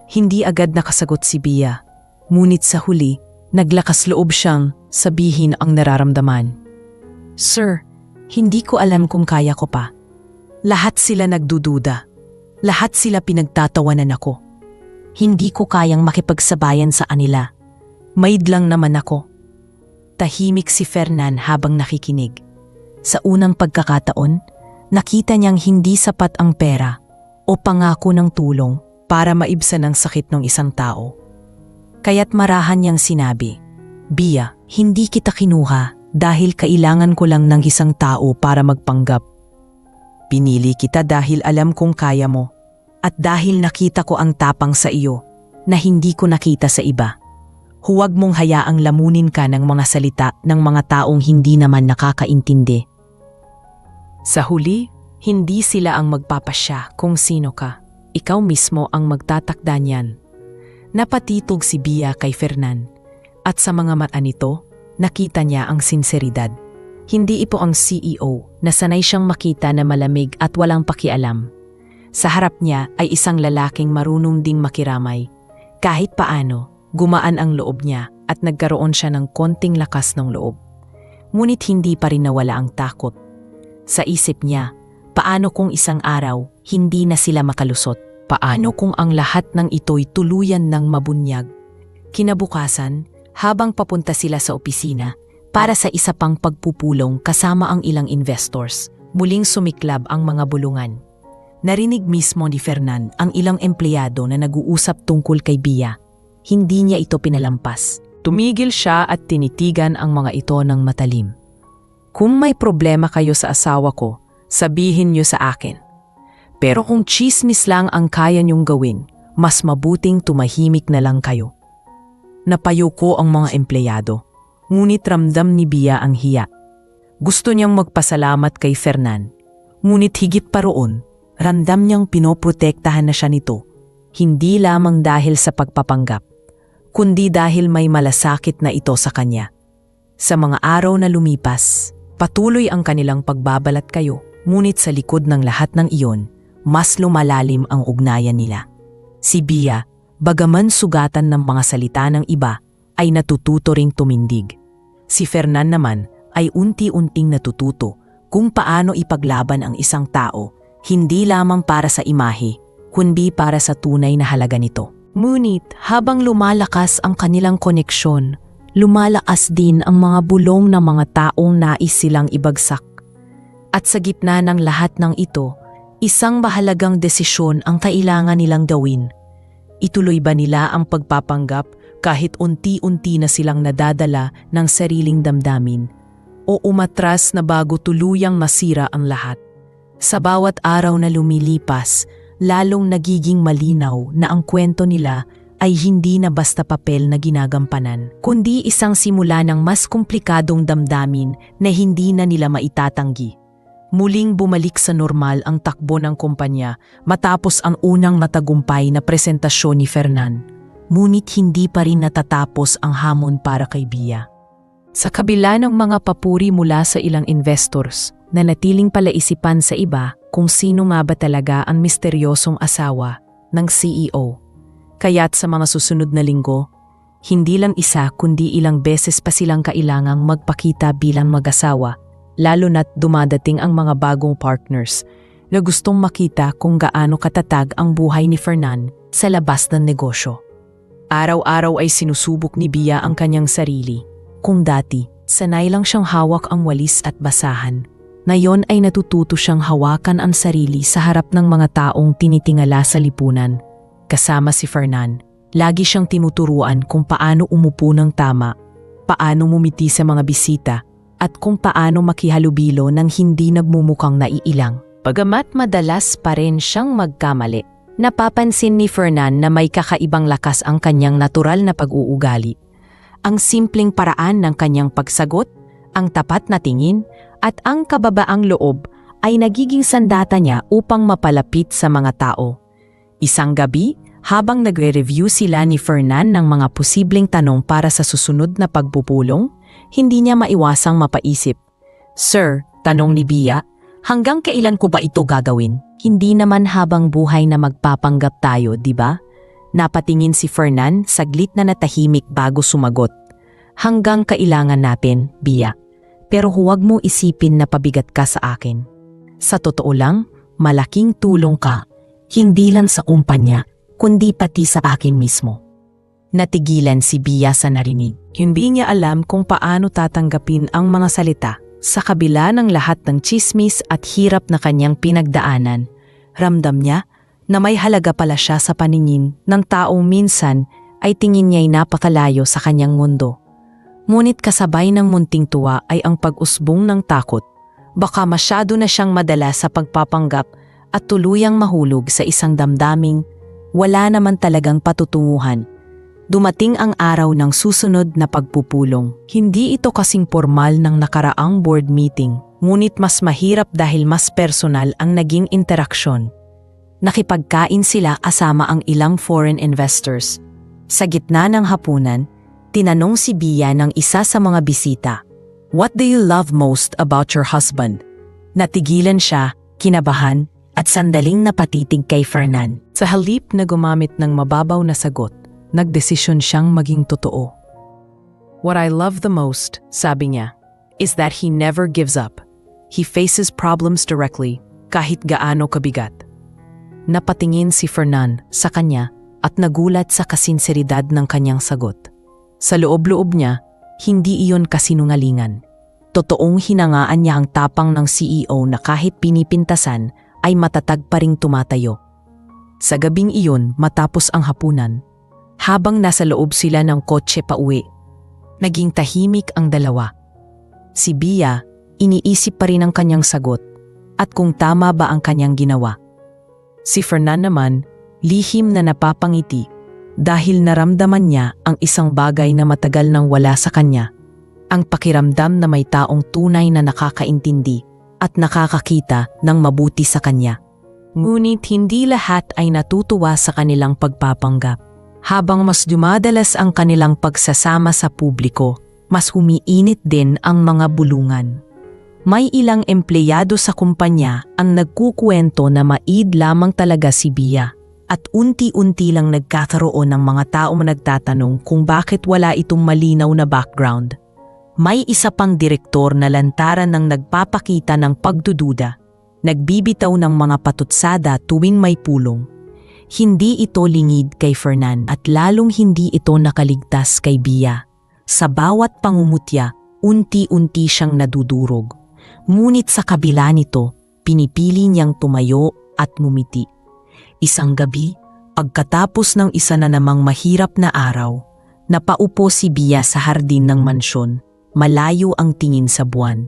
Hindi agad nakasagot si Bia. Ngunit sa huli, naglakas loob siyang sabihin ang nararamdaman. Sir, Hindi ko alam kung kaya ko pa. Lahat sila nagdududa. Lahat sila pinagtatawanan ako. Hindi ko kayang makipagsabayan sa kanila. Maid lang naman ako. Tahimik si Fernan habang nakikinig. Sa unang pagkakataon, nakita niyang hindi sapat ang pera o pangako ng tulong para maibsan ang sakit ng isang tao. Kaya't marahan niyang sinabi, "Bia, hindi kita kinuha dahil kailangan ko lang ng isang tao para magpanggap. Pinili kita dahil alam kong kaya mo at dahil nakita ko ang tapang sa iyo na hindi ko nakita sa iba. Huwag mong hayaang lamunin ka ng mga salita ng mga taong hindi naman nakakaintindi." Sa huli, hindi sila ang magpapasya kung sino ka. Ikaw mismo ang magtatakda niyan. Napatitog si Bia kay Fernan at sa mga mata nito, nakita niya ang sinseridad. Hindi ito ang CEO na sanay siyang makita na malamig at walang pakialam. Sa harap niya ay isang lalaking marunong ding makiramay. Kahit paano, gumaan ang loob niya at nagkaroon siya ng konting lakas ng loob. Ngunit hindi pa rin nawala ang takot. Sa isip niya, paano kung isang araw hindi na sila makalusot? Paano kung ang lahat ng ito'y tuluyan ng mabunyag? Kinabukasan, habang papunta sila sa opisina para sa isa pang pagpupulong kasama ang ilang investors, muling sumiklab ang mga bulungan. Narinig mismo ni Fernan ang ilang empleyado na nag-uusap tungkol kay Bia. Hindi niya ito pinalampas. Tumigil siya at tinitigan ang mga ito ng matalim. "Kung may problema kayo sa asawa ko, sabihin niyo sa akin. Pero kung chismis lang ang kaya niyong gawin, mas mabuting tumahimik na lang kayo." Napayo ko ang mga empleyado, ngunit ramdam ni Bia ang hiya. Gusto niyang magpasalamat kay Fernan, ngunit higit pa roon, ramdam niyang pinoprotektahan na siya nito, hindi lamang dahil sa pagpapanggap, kundi dahil may malasakit na ito sa kanya. Sa mga araw na lumipas, patuloy ang kanilang pagbabalat kayo, ngunit sa likod ng lahat ng iyon, mas lumalalim ang ugnayan nila. Si Bia, bagaman sugatan ng mga salita ng iba, ay natututo ring tumindig. Si Fernan naman ay unti-unting natututo kung paano ipaglaban ang isang tao, hindi lamang para sa imahe, kundi para sa tunay na halaga nito. Ngunit habang lumalakas ang kanilang koneksyon, lumalakas din ang mga bulong ng mga taong nais silang ibagsak. At sa gitna ng lahat ng ito, isang mahalagang desisyon ang kailangan nilang gawin. Ituloy ba nila ang pagpapanggap kahit unti-unti na silang nadadala ng sariling damdamin? O umatras na bago tuluyang masira ang lahat? Sa bawat araw na lumilipas, lalong nagiging malinaw na ang kwento nila ay hindi na basta papel na ginagampanan, kundi isang simula ng mas komplikadong damdamin na hindi na nila maitatanggi. Muling bumalik sa normal ang takbo ng kumpanya matapos ang unang matagumpay na presentasyon ni Fernan. Ngunit hindi pa rin natatapos ang hamon para kay Bia. Sa kabila ng mga papuri mula sa ilang investors, nanatiling palaisipan sa iba kung sino nga ba talaga ang misteryosong asawa ng CEO. Kaya't sa mga susunod na linggo, hindi lang isa kundi ilang beses pa silang kailangang magpakita bilang mag-asawa, lalo na't dumadating ang mga bagong partners na gustong makita kung gaano katatag ang buhay ni Fernan sa labas ng negosyo. Araw-araw ay sinusubok ni Bia ang kanyang sarili. Kung dati, sanay lang siyang hawak ang walis at basahan, ngayon ay natututo siyang hawakan ang sarili sa harap ng mga taong tinitingala sa lipunan. Kasama si Fernan, lagi siyang tinuturuan kung paano umupo ng tama, paano ngumiti sa mga bisita, at kung paano makihalubilo ng hindi nagmumukhang naiilang. Bagamat madalas pa rin siyang magkamali, napapansin ni Fernan na may kakaibang lakas ang kanyang natural na pag-uugali. Ang simpleng paraan ng kanyang pagsagot, ang tapat na tingin, at ang kababaang loob ay nagiging sandata niya upang mapalapit sa mga tao. Isang gabi, habang nagre-review sila ni Fernan ng mga posibleng tanong para sa susunod na pagpupulong, hindi niya maiwasang mapaisip. "Sir," tanong ni Bia, "hanggang kailan ko ba ito gagawin? Hindi naman habang buhay na magpapanggap tayo, di ba?" Napatingin si Fernan, saglit na natahimik bago sumagot. "Hanggang kailangan natin, Bia. pero huwag mo isipin na pabigat ka sa akin. Sa totoo lang, malaking tulong ka, hindi lang sa kumpanya, kundi pati sa akin mismo. Natigilan si Bia sa narinig. Hindi niya alam kung paano tatanggapin ang mga salita. Sa kabila ng lahat ng tsismis at hirap na kanyang pinagdaanan, ramdam niya na may halaga pala siya sa paningin ng taong minsan ay tingin niya'y napakalayo sa kanyang mundo. Ngunit kasabay ng munting tuwa ay ang pag-usbong ng takot. Baka masyado na siyang madala sa pagpapanggap at tuluyang mahulog sa isang damdaming wala naman talagang patutunguhan. Dumating ang araw ng susunod na pagpupulong. Hindi ito kasing formal ng nakaraang board meeting, ngunit mas mahirap dahil mas personal ang naging interaksyon. Nakipagkain sila kasama ang ilang foreign investors. Sa gitna ng hapunan, tinanong si Bia ng isa sa mga bisita, "What do you love most about your husband?" Natigilan siya, kinabahan, at sandaling napatitig kay Fernan. Sa halip na gumamit ng mababaw na sagot, nagdesisyon siyang maging totoo. "What I love the most," sabi niya, "is that he never gives up. He faces problems directly, kahit gaano kabigat." Napatingin si Fernan sa kanya at nagulat sa kasinseridad ng kanyang sagot. Sa loob-loob niya, hindi iyon kasinungalingan. Totoong hinangaan niya ang tapang ng CEO na kahit pinipintasan ay matatag pa ring tumatayo. Sa gabing iyon, matapos ang hapunan, habang nasa loob sila ng kotse pauwi, naging tahimik ang dalawa. Si Bia, iniisip pa rin ang kanyang sagot at kung tama ba ang kanyang ginawa. Si Fernan naman, lihim na napapangiti dahil naramdaman niya ang isang bagay na matagal nang wala sa kanya. Ang pakiramdam na may taong tunay na nakakaintindi at nakakakita ng mabuti sa kanya. Ngunit hindi lahat ay natutuwa sa kanilang pagpapanggap. Habang mas dumadalas ang kanilang pagsasama sa publiko, mas humiinit din ang mga bulungan. May ilang empleyado sa kumpanya ang nagkukwento na maid lamang talaga si Bia at unti-unti lang nagkakaroon ng mga taong nagtatanong kung bakit wala itong malinaw na background. May isa pang direktor na lantaran ng nagpapakita ng pagdududa, nagbibitaw ng mga patutsada tuwing may pulong. Hindi ito lingid kay Fernan at lalong hindi ito nakaligtas kay Bia. Sa bawat pangumutya, unti-unti siyang nadudurog. Ngunit sa kabila nito, pinipili niyang tumayo at ngumiti. Isang gabi, pagkatapos ng isa na namang mahirap na araw, napaupo si Bia sa hardin ng mansyon, malayo ang tingin sa buwan.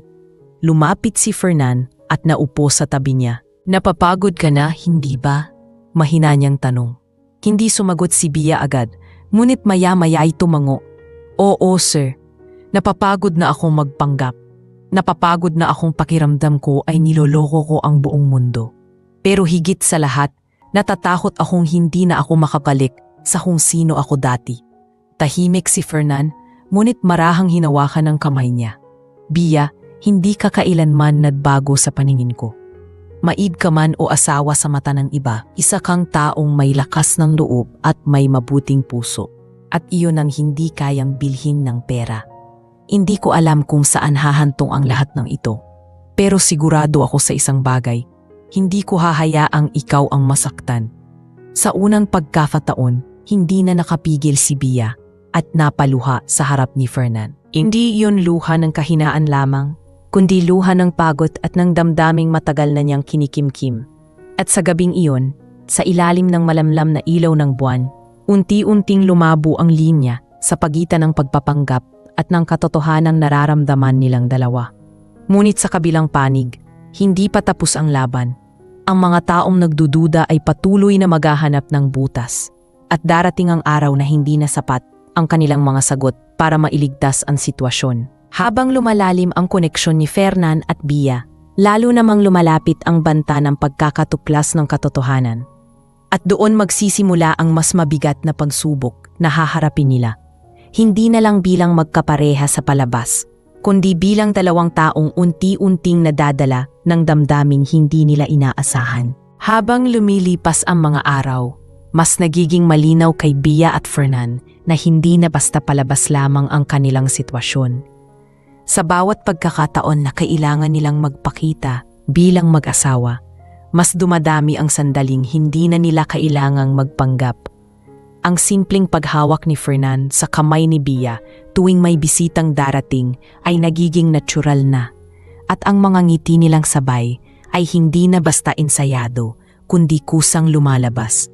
Lumapit si Fernan at naupo sa tabi niya. "Napapagod ka na, hindi ba?" Mahina niyang tanong. Hindi sumagot si Bia agad, ngunit maya-maya ay tumango. "Oo, sir. Napapagod na akong magpanggap. Napapagod na akong pakiramdam ko ay niloloko ko ang buong mundo. Pero higit sa lahat, natatakot akong hindi na ako makabalik sa kung sino ako dati." Tahimik si Fernan, ngunit marahang hinawakan ng kamay niya. "Bia, hindi ka kailanman nagbago sa paningin ko. Maid ka man o asawa sa mata ng iba, isa kang taong may lakas ng loob at may mabuting puso. At iyon ang hindi kayang bilhin ng pera. Hindi ko alam kung saan hahantong ang lahat ng ito. Pero sigurado ako sa isang bagay, hindi ko hahayaang ikaw ang masaktan." Sa unang pagkakataon, hindi na nakapigil si Bia at napaluha sa harap ni Fernan. Hindi iyon luha ng kahinaan lamang, kundi luha ng pagod at ng damdaming matagal na niyang kinikimkim. At sa gabing iyon, sa ilalim ng malamlam na ilaw ng buwan, unti-unting lumabo ang linya sa pagitan ng pagpapanggap at ng katotohanang nararamdaman nilang dalawa. Ngunit sa kabilang panig, hindi pa tapos ang laban. Ang mga taong nagdududa ay patuloy na maghahanap ng butas at darating ang araw na hindi na sapat ang kanilang mga sagot para mailigtas ang sitwasyon. Habang lumalalim ang koneksyon ni Fernan at Bia, lalo namang lumalapit ang banta ng pagkakatuklas ng katotohanan. At doon magsisimula ang mas mabigat na pagsubok na haharapin nila. Hindi na lang bilang magkapareha sa palabas, kundi bilang dalawang taong unti-unting nadadala ng damdaming hindi nila inaasahan. Habang lumilipas ang mga araw, mas nagiging malinaw kay Bia at Fernan na hindi na basta palabas lamang ang kanilang sitwasyon. Sa bawat pagkakataon na kailangan nilang magpakita bilang mag-asawa, mas dumadami ang sandaling hindi na nila kailangang magpanggap. Ang simpleng paghawak ni Fernan sa kamay ni Bia tuwing may bisitang darating ay nagiging natural na. At ang mga ngiti nilang sabay ay hindi na basta ensayado, kundi kusang lumalabas.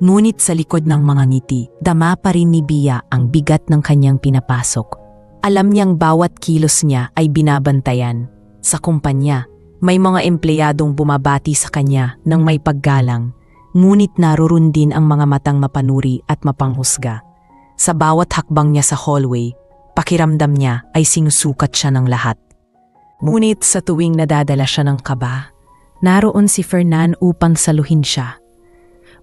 Ngunit sa likod ng mga ngiti, dama pa rin ni Bia ang bigat ng kanyang pinapasok. Alam niyang bawat kilos niya ay binabantayan. Sa kumpanya, may mga empleyadong bumabati sa kanya ng may paggalang, ngunit naroon din ang mga matang mapanuri at mapanghusga. Sa bawat hakbang niya sa hallway, pakiramdam niya ay sinusukat siya ng lahat. Ngunit sa tuwing nadadala siya ng kaba, naroon si Fernan upang saluhin siya.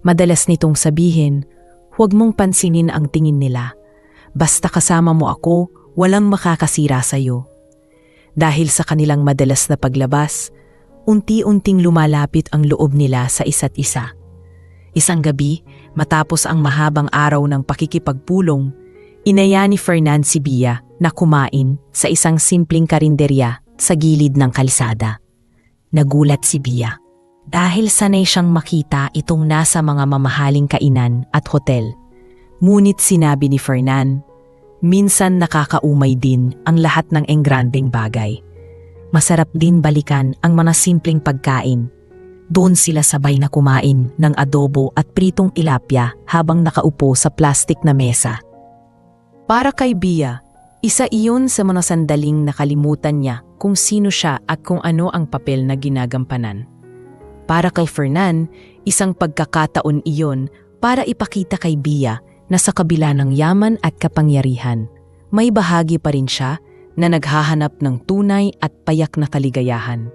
Madalas nitong sabihin, huwag mong pansinin ang tingin nila. Basta kasama mo ako, walang makakasira sa'yo. Dahil sa kanilang madalas na paglabas, unti-unting lumalapit ang loob nila sa isa't isa. Isang gabi, matapos ang mahabang araw ng pakikipagpulong, inaya ni Fernan si Bia na kumain sa isang simpleng karinderya sa gilid ng kalsada. Nagulat si Bia dahil sanay siyang makita itong nasa mga mamahaling kainan at hotel. Ngunit sinabi ni Fernan, minsan nakakaumay din ang lahat ng engrandeng bagay. Masarap din balikan ang mga simpleng pagkain. Doon sila sabay na kumain ng adobo at pritong tilapia habang nakaupo sa plastik na mesa. Para kay Bia, isa iyon sa mga sandaling nakalimutan niya kung sino siya at kung ano ang papel na ginagampanan. Para kay Fernan, isang pagkakataon iyon para ipakita kay Bia na sa kabila ng yaman at kapangyarihan, may bahagi pa rin siya na naghahanap ng tunay at payak na kaligayahan.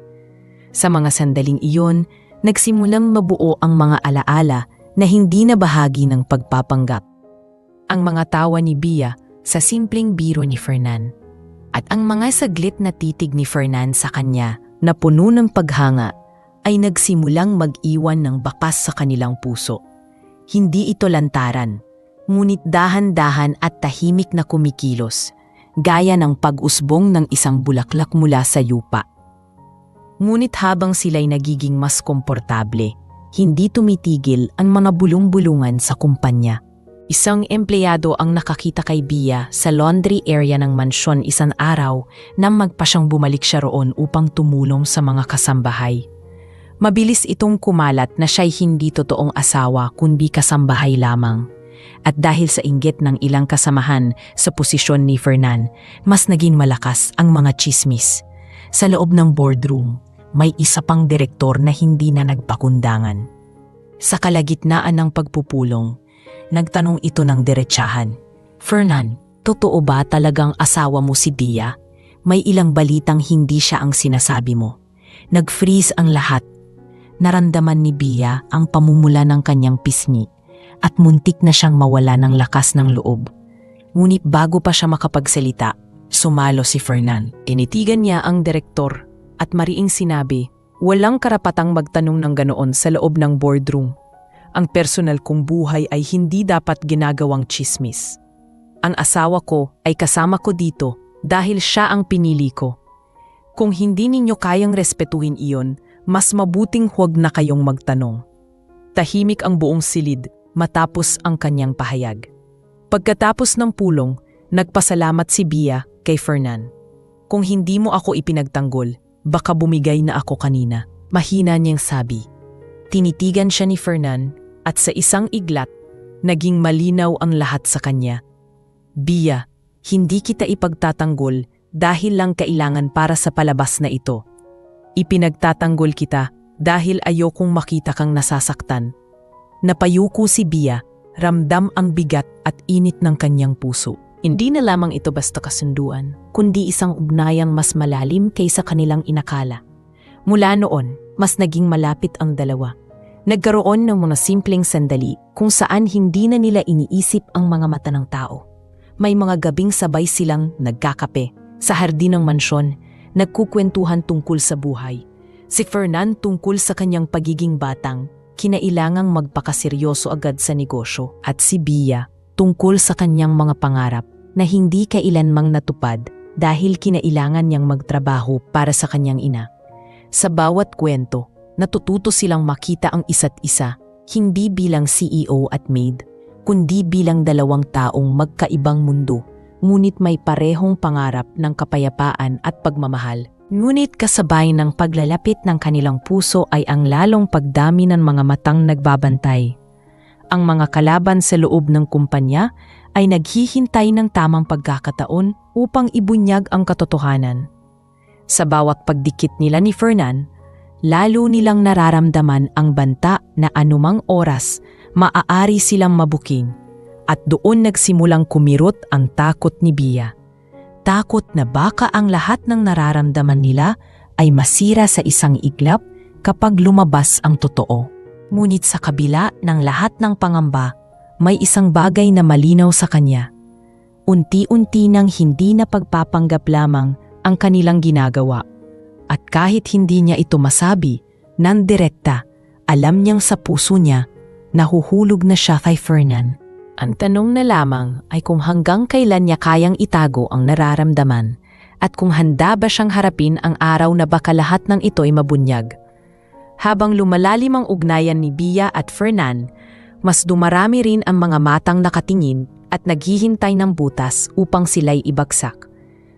Sa mga sandaling iyon, nagsimulang mabuo ang mga alaala na hindi na bahagi ng pagpapanggap. Ang mga tawa ni Bia sa simpleng biro ni Fernan, at ang mga saglit na titig ni Fernan sa kanya na puno ng paghanga ay nagsimulang mag-iwan ng bakas sa kanilang puso. Hindi ito lantaran, ngunit dahan-dahan at tahimik na kumikilos, gaya ng pag-usbong ng isang bulaklak mula sa yupa. Ngunit habang sila'y nagiging mas komportable, hindi tumitigil ang mga bulong-bulungan sa kumpanya. Isang empleyado ang nakakita kay Bia sa laundry area ng mansyon isang araw nang magpa siyang bumalik siya roon upang tumulong sa mga kasambahay. Mabilis itong kumalat na siya'y hindi totoong asawa kundi kasambahay lamang. At dahil sa inggit ng ilang kasamahan sa posisyon ni Fernan, mas naging malakas ang mga tsismis. Sa loob ng boardroom, may isa pang direktor na hindi na nagpakundangan. Sa kalagitnaan ng pagpupulong, nagtanong ito ng diretsahan, "Fernan, totoo ba talagang asawa mo si Bia? May ilang balitang hindi siya ang sinasabi mo." Nag-freeze ang lahat. Naramdaman ni Bia ang pamumula ng kanyang pisngi at muntik na siyang mawala ng lakas ng loob. Ngunit bago pa siya makapagsalita, sumalo si Fernan. Tinitigan niya ang direktor at mariing sinabi, "Walang karapatang magtanong ng ganoon sa loob ng boardroom. Ang personal kong buhay ay hindi dapat ginagawang tsismis. Ang asawa ko ay kasama ko dito dahil siya ang pinili ko. Kung hindi ninyo kayang respetuhin iyon, mas mabuting huwag na kayong magtanong." Tahimik ang buong silid matapos ang kanyang pahayag. Pagkatapos ng pulong, nagpasalamat si Bia kay Fernan. "Kung hindi mo ako ipinagtanggol, baka bumigay na ako kanina," mahina niyang sabi. Tinitigan siya ni Fernan at sa isang iglat, naging malinaw ang lahat sa kanya. "Bia, hindi kita ipagtatanggol dahil lang kailangan para sa palabas na ito. Ipinagtatanggol kita dahil ayokong makita kang nasasaktan." Napayuko si Bia, ramdam ang bigat at init ng kanyang puso. Hindi na lamang ito basta kasunduan, kundi isang ugnayang mas malalim kaysa kanilang inakala. Mula noon, mas naging malapit ang dalawa. Nagkaroon ng mga simpleng sandali kung saan hindi na nila iniisip ang mga mata ng tao. May mga gabing sabay silang nagkakape sa hardin ng mansyon, nagkukwentuhan tungkol sa buhay. Si Fernan tungkol sa kanyang pagiging batang, kinailangang magpakaseryoso agad sa negosyo, at si Bia tungkol sa kanyang mga pangarap na hindi kailanmang natupad dahil kinailangan niyang magtrabaho para sa kanyang ina. Sa bawat kwento, natututo silang makita ang isa't isa, hindi bilang CEO at maid, kundi bilang dalawang taong magkaibang mundo, ngunit may parehong pangarap ng kapayapaan at pagmamahal. Ngunit kasabay ng paglalapit ng kanilang puso ay ang lalong pagdami ng mga matang nagbabantay. Ang mga kalaban sa loob ng kumpanya ay naghihintay ng tamang pagkakataon upang ibunyag ang katotohanan. Sa bawat pagdikit nila ni Fernan, lalo nilang nararamdaman ang banta na anumang oras maaari silang mabuking, at doon nagsimulang kumirot ang takot ni Bia. Takot na baka ang lahat ng nararamdaman nila ay masira sa isang iglap kapag lumabas ang totoo. Ngunit sa kabila ng lahat ng pangamba, may isang bagay na malinaw sa kanya. Unti-unti nang hindi na pagpapanggap lamang ang kanilang ginagawa. At kahit hindi niya ito masabi, nang direkta, alam niyang sa puso niya, nahuhulog na siya kay Fernan. Ang tanong na lamang ay kung hanggang kailan niya kayang itago ang nararamdaman at kung handa ba siyang harapin ang araw na baka lahat ng ito ay mabunyag. Habang lumalalim ang ugnayan ni Bia at Fernan, mas dumarami rin ang mga matang nakatingin at naghihintay ng butas upang sila'y ibagsak.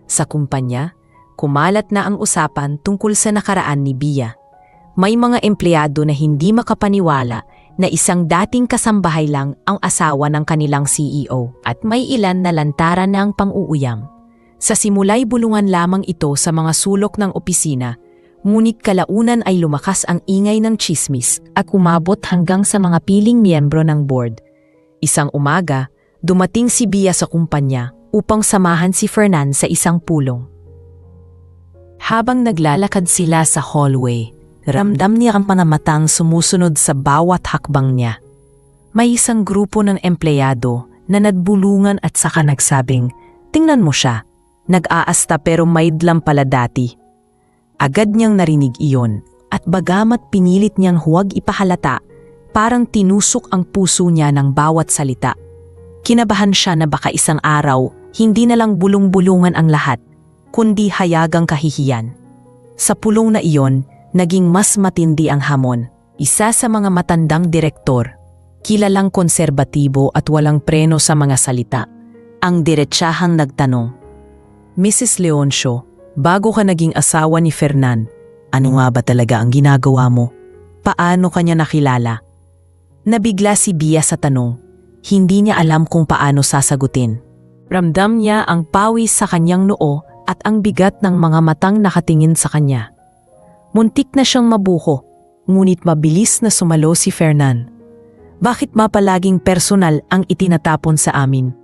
Sa kumpanya, kumalat na ang usapan tungkol sa nakaraan ni Bia. May mga empleyado na hindi makapaniwala na isang dating kasambahay lang ang asawa ng kanilang CEO at may ilan na lantaran na ang pang-uuyam. Sa simula'y bulungan lamang ito sa mga sulok ng opisina, ngunit kalaunan ay lumakas ang ingay ng tsismis at umabot hanggang sa mga piling miyembro ng board. Isang umaga, dumating si Bia sa kumpanya upang samahan si Fernan sa isang pulong. Habang naglalakad sila sa hallway, ramdam niya ang panamatang sumusunod sa bawat hakbang niya. May isang grupo ng empleyado na nadbulungan at saka nagsabing, "Tingnan mo siya, nag-aasta pero maid lang pala dati." Agad niyang narinig iyon at bagamat pinilit niyang huwag ipahalata, parang tinusok ang puso niya ng bawat salita. Kinabahan siya na baka isang araw, hindi na lang bulong-bulungan ang lahat, kundi hayagang kahihiyan. Sa pulong na iyon, naging mas matindi ang hamon. Isa sa mga matandang direktor, kilalang konserbatibo at walang preno sa mga salita, ang diretsahang nagtanong, "Mrs. Leoncio, bago ka naging asawa ni Fernan, ano nga ba talaga ang ginagawa mo? Paano ka niya nakilala?" Nabigla si Bia sa tanong. Hindi niya alam kung paano sasagutin. Ramdam niya ang pawis sa kanyang noo at ang bigat ng mga matang nakatingin sa kanya. Muntik na siyang mabuho, ngunit mabilis na sumalo si Fernan. "Bakit mapalaging personal ang itinatapon sa amin?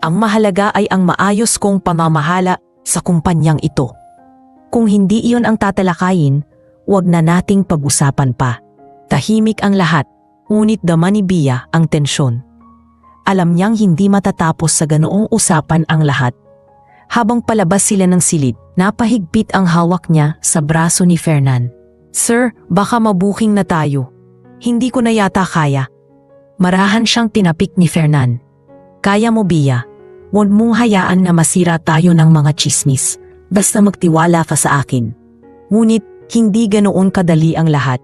Ang mahalaga ay ang maayos kong pamamahala sa kumpanyang ito. Kung hindi iyon ang tatalakayin, huwag na nating pag-usapan pa." Tahimik ang lahat, ngunit dama ni Bia ang tensyon. Alam niyang hindi matatapos sa ganoong usapan ang lahat. Habang palabas sila ng silid, napahigpit ang hawak niya sa braso ni Fernan. "Sir, baka mabuking na tayo. Hindi ko na yata kaya." Marahan siyang tinapik ni Fernan. "Kaya mo, Bia. Huwag mong hayaan na masira tayo ng mga tsismis. Basta magtiwala ka sa akin." Ngunit hindi ganoon kadali ang lahat.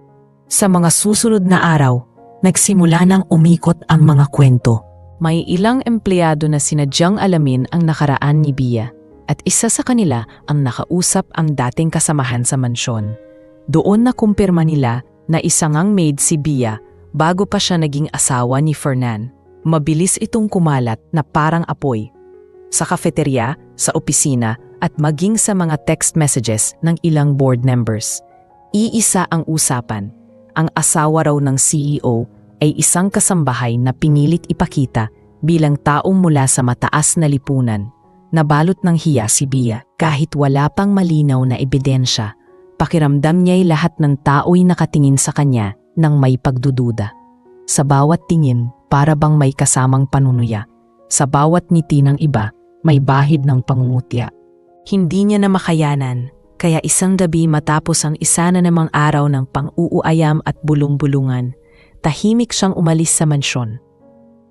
Sa mga susunod na araw, nagsimula nang umikot ang mga kwento. May ilang empleyado na sinadyang alamin ang nakaraan ni Bia at isa sa kanila ang nakausap ang dating kasamahan sa mansyon. Doon na kumpirma nila na isangang maid si Bia bago pa siya naging asawa ni Fernan. Mabilis itong kumalat na parang apoy. Sa kafeterya, sa opisina at maging sa mga text messages ng ilang board members. Iisa ang usapan. Ang asawa raw ng CEO ay isang kasambahay na pinilit ipakita bilang taong mula sa mataas na lipunan. Nabalot ng hiya si Bia kahit wala pang malinaw na ebidensya. Pakiramdam niya'y lahat ng tao'y nakatingin sa kanya nang may pagdududa. Sa bawat tingin, para bang may kasamang panunuya. Sa bawat ngiti ng iba, may bahid ng pangungutya. Hindi niya na makayanan, kaya isang gabi matapos ang isa na namang araw ng pang-uuayam at bulong-bulungan, tahimik siyang umalis sa mansyon.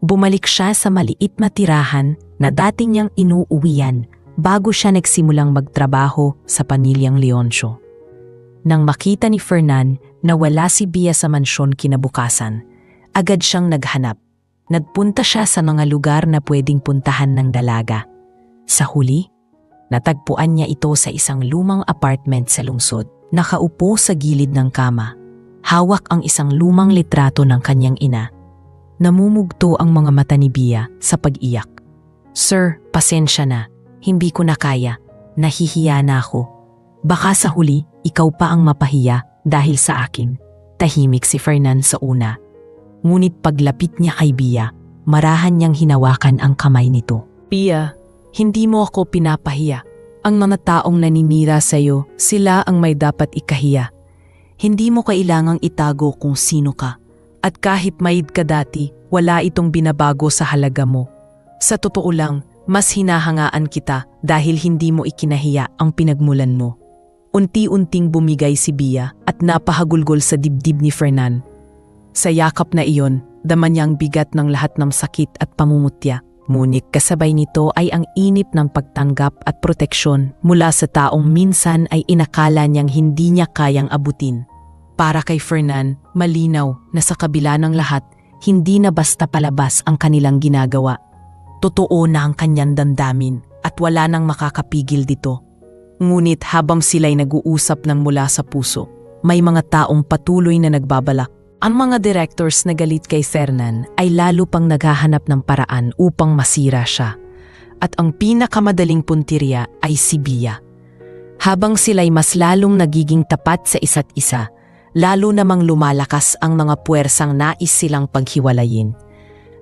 Bumalik siya sa maliit na tirahan na dating niyang inuuwian bago siya nagsimulang magtrabaho sa pamilyang Leoncio. Nang makita ni Fernan na wala si Bia sa mansyon kinabukasan, agad siyang naghanap. Nagpunta siya sa mga lugar na pwedeng puntahan ng dalaga. Sa huli, natagpuan niya ito sa isang lumang apartment sa lungsod. Nakaupo sa gilid ng kama. Hawak ang isang lumang litrato ng kanyang ina. Namumugto ang mga mata ni Bia sa pag-iyak. "Sir, pasensya na. Hindi ko na kaya. Nahihiya na ako. Baka sa huli, ikaw pa ang mapahiya dahil sa akin." Tahimik si Fernan sa una. Ngunit paglapit niya kay Bia, marahan niyang hinawakan ang kamay nito. "Bia, hindi mo ako pinapahiya. Ang mga taong naninira sa'yo, sila ang may dapat ikahiya. Hindi mo kailangang itago kung sino ka. At kahit mayid ka dati, wala itong binabago sa halaga mo. Sa totoo lang, mas hinahangaan kita dahil hindi mo ikinahiya ang pinagmulan mo." Unti-unting bumigay si Bia at napahagulgol sa dibdib ni Fernan. Sa yakap na iyon, dama niyang bigat ng lahat ng sakit at pamumutya. Ngunit kasabay nito ay ang inip ng pagtanggap at proteksyon mula sa taong minsan ay inakala niyang hindi niya kayang abutin. Para kay Fernan, malinaw na sa kabila ng lahat, hindi na basta palabas ang kanilang ginagawa. Totoo na ang kanyang damdamin at wala nang makakapigil dito. Ngunit habang sila'y nag-uusap ng mula sa puso, may mga taong patuloy na nagbabalak. Ang mga directors na galit kay Fernan ay lalo pang naghahanap ng paraan upang masira siya. At ang pinakamadaling puntirya ay si Bia. Habang sila'y mas lalong nagiging tapat sa isa't isa, lalo namang lumalakas ang mga puwersang nais silang paghiwalayin.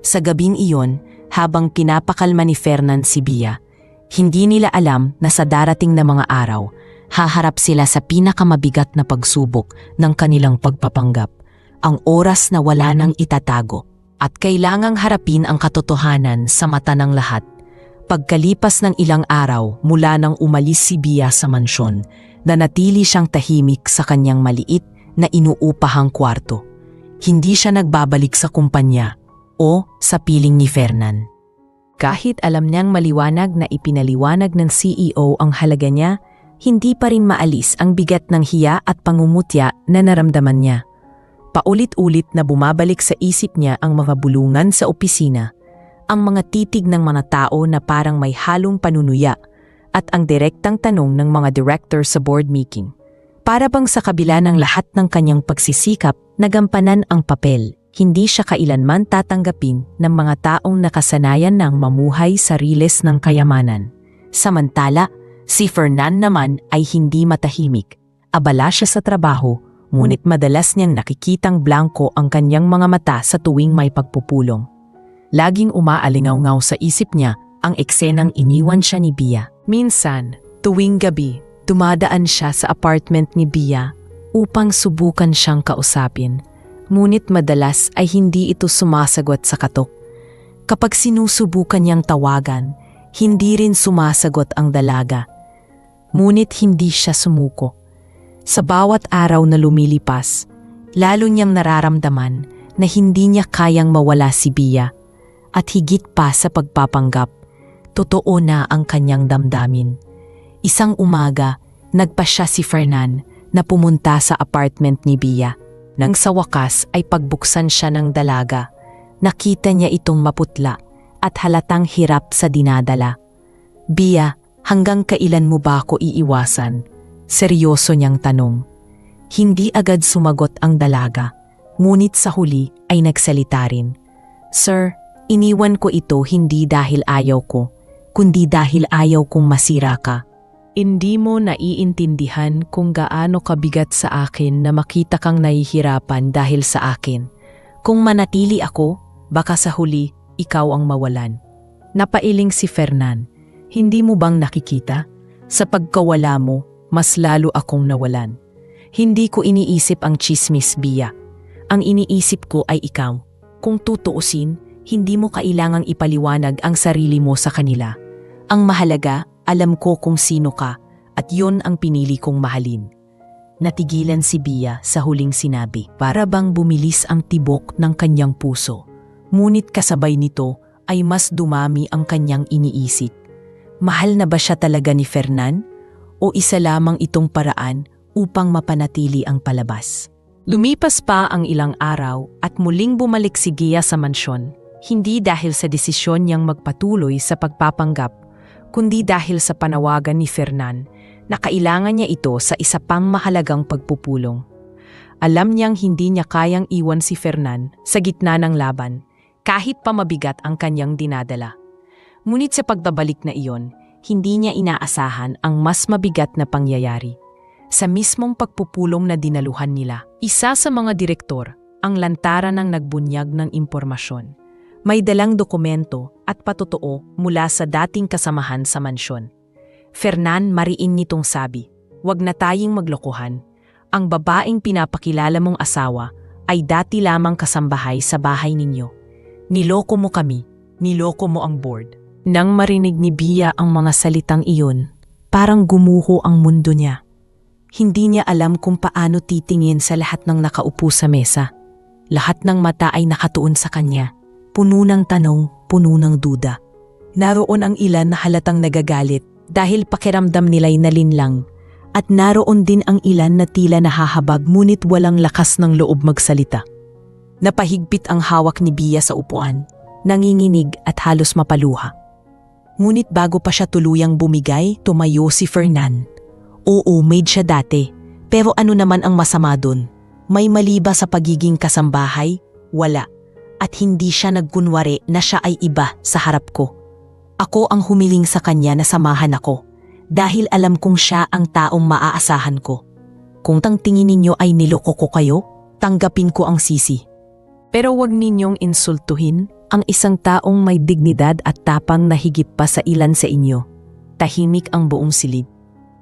Sa gabing iyon, habang pinapakalma ni Fernan si Bia, hindi nila alam na sa darating na mga araw, haharap sila sa pinakamabigat na pagsubok ng kanilang pagpapanggap. Ang oras na wala nang itatago at kailangang harapin ang katotohanan sa mata ng lahat. Pagkalipas ng ilang araw mula nang umalis si Bia sa mansyon, nanatili siyang tahimik sa kanyang maliit na inuupahang kwarto. Hindi siya nagbabalik sa kumpanya o sa piling ni Fernan. Kahit alam niyang maliwanag na ipinaliwanag ng CEO ang halaga niya, hindi pa rin maalis ang bigat ng hiya at pangungutya na naramdaman niya. Paulit-ulit na bumabalik sa isip niya ang mga bulungan sa opisina, ang mga titig ng mga tao na parang may halong panunuya, at ang direktang tanong ng mga director sa board meeting. Para bang sa kabila ng lahat ng kanyang pagsisikap, nagampanan ang papel, hindi siya kailanman tatanggapin ng mga taong nakasanayan ng mamuhay sa riles ng kayamanan. Samantala, si Fernan naman ay hindi matahimik. Abala siya sa trabaho, ngunit madalas niyang nakikitang blanko ang kanyang mga mata sa tuwing may pagpupulong. Laging umaalingaw-ngaw sa isip niya ang eksenang iniwan siya ni Bia. Minsan, tuwing gabi, dumadaan siya sa apartment ni Bia upang subukan siyang kausapin, ngunit madalas ay hindi ito sumasagot sa katok. Kapag sinusubukan niyang tawagan, hindi rin sumasagot ang dalaga. Ngunit hindi siya sumuko. Sa bawat araw na lumilipas, lalo niyang nararamdaman na hindi niya kayang mawala si Bia at higit pa sa pagpapanggap, totoo na ang kanyang damdamin. Isang umaga, nagpasya si Fernan na pumunta sa apartment ni Bia. Nang sa wakas ay pagbuksan siya ng dalaga, nakita niya itong maputla at halatang hirap sa dinadala. "Bia, hanggang kailan mo ba ako iiwasan?" Seryoso niyang tanong. Hindi agad sumagot ang dalaga, ngunit sa huli ay nagsalita rin. "Sir, iniwan ko ito hindi dahil ayaw ko, kundi dahil ayaw kong masira ka. Hindi mo naiintindihan kung gaano kabigat sa akin na makita kang nahihirapan dahil sa akin. Kung manatili ako, baka sa huli, ikaw ang mawalan." Napailing si Fernan. Hindi mo bang nakikita? Sa pagkawala mo, mas lalo akong nawalan. Hindi ko iniisip ang chismis, Bia. Ang iniisip ko ay ikaw. Kung tutuusin, hindi mo kailangang ipaliwanag ang sarili mo sa kanila. Ang mahalaga, alam ko kung sino ka at yon ang pinili kong mahalin. Natigilan si Bia sa huling sinabi, para bang bumilis ang tibok ng kanyang puso. Ngunit kasabay nito ay mas dumami ang kanyang iniisip. Mahal na ba siya talaga ni Fernan? O isa lamang itong paraan upang mapanatili ang palabas? Lumipas pa ang ilang araw at muling bumalik si Gia sa mansyon, hindi dahil sa desisyon niyang magpatuloy sa pagpapanggap, kundi dahil sa panawagan ni Fernan na kailangan niya ito sa isa pang mahalagang pagpupulong. Alam niyang hindi niya kayang iwan si Fernan sa gitna ng laban, kahit pa mabigat ang kanyang dinadala. Ngunit sa pagbabalik na iyon, hindi niya inaasahan ang mas mabigat na pangyayari. Sa mismong pagpupulong na dinaluhan nila, isa sa mga direktor ang lantaran ng nagbunyag ng impormasyon. May dalang dokumento at patotoo mula sa dating kasamahan sa mansyon. Fernan, mariin nitong sabi, "Huwag na tayong maglokohan. Ang babaeng pinapakilala mong asawa ay dati lamang kasambahay sa bahay ninyo. Niloko mo kami, niloko mo ang board." Nang marinig ni Bia ang mga salitang iyon, parang gumuho ang mundo niya. Hindi niya alam kung paano titingin sa lahat ng nakaupo sa mesa. Lahat ng mata ay nakatuon sa kanya. Puno ng tanong, puno ng duda. Naroon ang ilan na halatang nagagalit dahil pakiramdam nila'y nalinlang. At naroon din ang ilan na tila nahahabag ngunit walang lakas ng loob magsalita. Napahigpit ang hawak ni Bia sa upuan, nanginginig at halos mapaluha. Ngunit bago pa siya tuluyang bumigay, tumayo si Fernan. Oo, maid siya dati. Pero ano naman ang masama dun? May mali ba sa pagiging kasambahay? Wala. At hindi siya nagkunwari na siya ay iba sa harap ko. Ako ang humiling sa kanya na samahan ako. Dahil alam kong siya ang taong maaasahan ko. Kung tingin ninyo ay niloko ko kayo, tanggapin ko ang sisi. Pero wag ninyong insultuhin ang isang taong may dignidad at tapang na higit pa sa ilan sa inyo. Tahimik ang buong silid.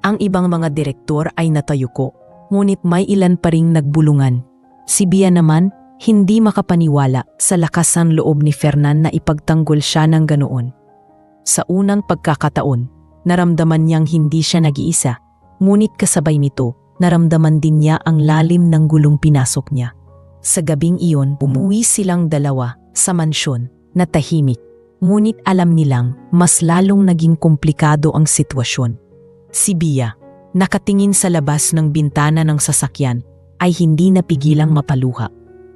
Ang ibang mga direktor ay natayuko, ngunit may ilan pa ring nagbulungan. Si Bia naman, hindi makapaniwala sa lakas ng loob ni Fernan na ipagtanggol siya ng ganoon. Sa unang pagkakataon, naramdaman niyang hindi siya nag-iisa, ngunit kasabay nito, naramdaman din niya ang lalim ng gulong pinasok niya. Sa gabing iyon, umuwi silang dalawa sa mansyon na tahimik, ngunit alam nilang mas lalong naging komplikado ang sitwasyon. Si Bia, nakatingin sa labas ng bintana ng sasakyan, ay hindi napigilang mapaluha.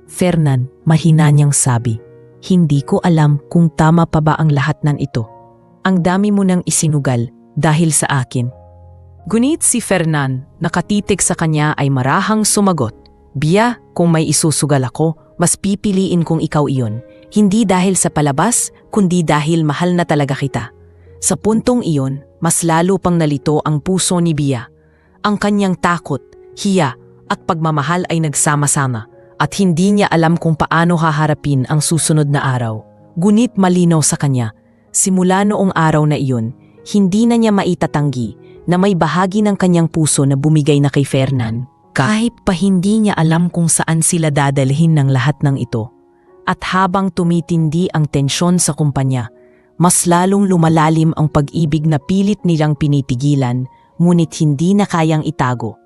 Fernan, mahina niyang sabi, "Hindi ko alam kung tama pa ba ang lahat ng ito. Ang dami mo nang isinugal dahil sa akin." Gunit si Fernan, nakatitig sa kanya ay marahang sumagot, "Bia, kung may isusugal ako, mas pipiliin kong ikaw iyon. Hindi dahil sa palabas, kundi dahil mahal na talaga kita." Sa puntong iyon, mas lalo pang nalito ang puso ni Bia. Ang kanyang takot, hiya at pagmamahal ay nagsama-sama at hindi niya alam kung paano haharapin ang susunod na araw. Gunit malinaw sa kanya, simula noong araw na iyon, hindi na niya maitatanggi na may bahagi ng kanyang puso na bumigay na kay Fernan. Kahit pa hindi niya alam kung saan sila dadalhin ng lahat ng ito. At habang tumitindi ang tensyon sa kumpanya, mas lalong lumalalim ang pag-ibig na pilit nilang pinipigilan, ngunit hindi na kayang itago.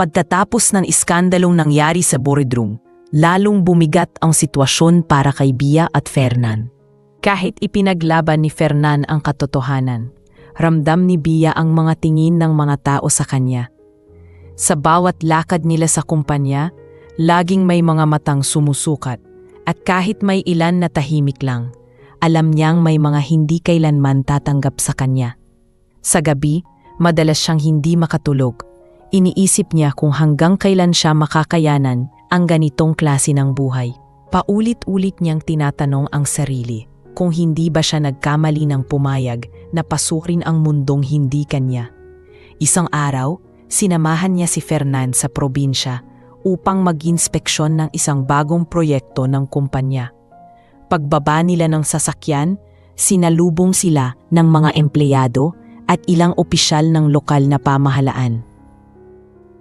Pagkatapos ng iskandalong nangyari sa boardroom, lalong bumigat ang sitwasyon para kay Bia at Fernan. Kahit ipinaglaban ni Fernan ang katotohanan, ramdam ni Bia ang mga tingin ng mga tao sa kanya. Sa bawat lakad nila sa kumpanya, laging may mga matang sumusukat, at kahit may ilan na tahimik lang, alam niyang may mga hindi kailanman tatanggap sa kanya. Sa gabi, madalas siyang hindi makatulog. Iniisip niya kung hanggang kailan siya makakayanan ang ganitong klase ng buhay. Paulit-ulit niyang tinatanong ang sarili kung hindi ba siya nagkamali ng pumayag na pasukin ang mundong hindi kanya. Isang araw, sinamahan niya si Fernan sa probinsya upang mag-inspeksyon ng isang bagong proyekto ng kumpanya. Pagbaba nila ng sasakyan, sinalubong sila ng mga empleyado at ilang opisyal ng lokal na pamahalaan.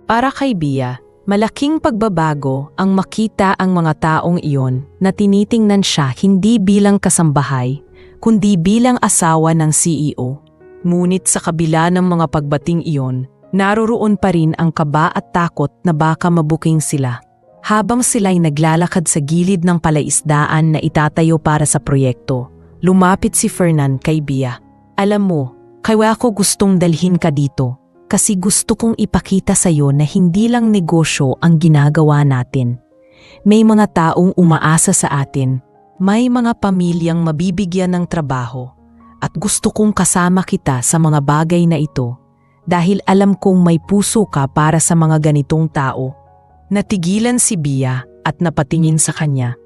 Para kay Bia, malaking pagbabago ang makita ang mga taong iyon na tinitingnan siya hindi bilang kasambahay, kundi bilang asawa ng CEO. Ngunit sa kabila ng mga pagbating iyon, naroroon pa rin ang kaba at takot na baka mabuking sila. Habang sila'y naglalakad sa gilid ng palaisdaan na itatayo para sa proyekto, lumapit si Fernan kay Bia. "Alam mo, Kaya ako gustong dalhin ka dito kasi gusto kong ipakita sa'yo na hindi lang negosyo ang ginagawa natin. May mga taong umaasa sa atin, may mga pamilyang mabibigyan ng trabaho at gusto kong kasama kita sa mga bagay na ito dahil alam kong may puso ka para sa mga ganitong tao. Natigilan si Bia at napatingin sa kanya.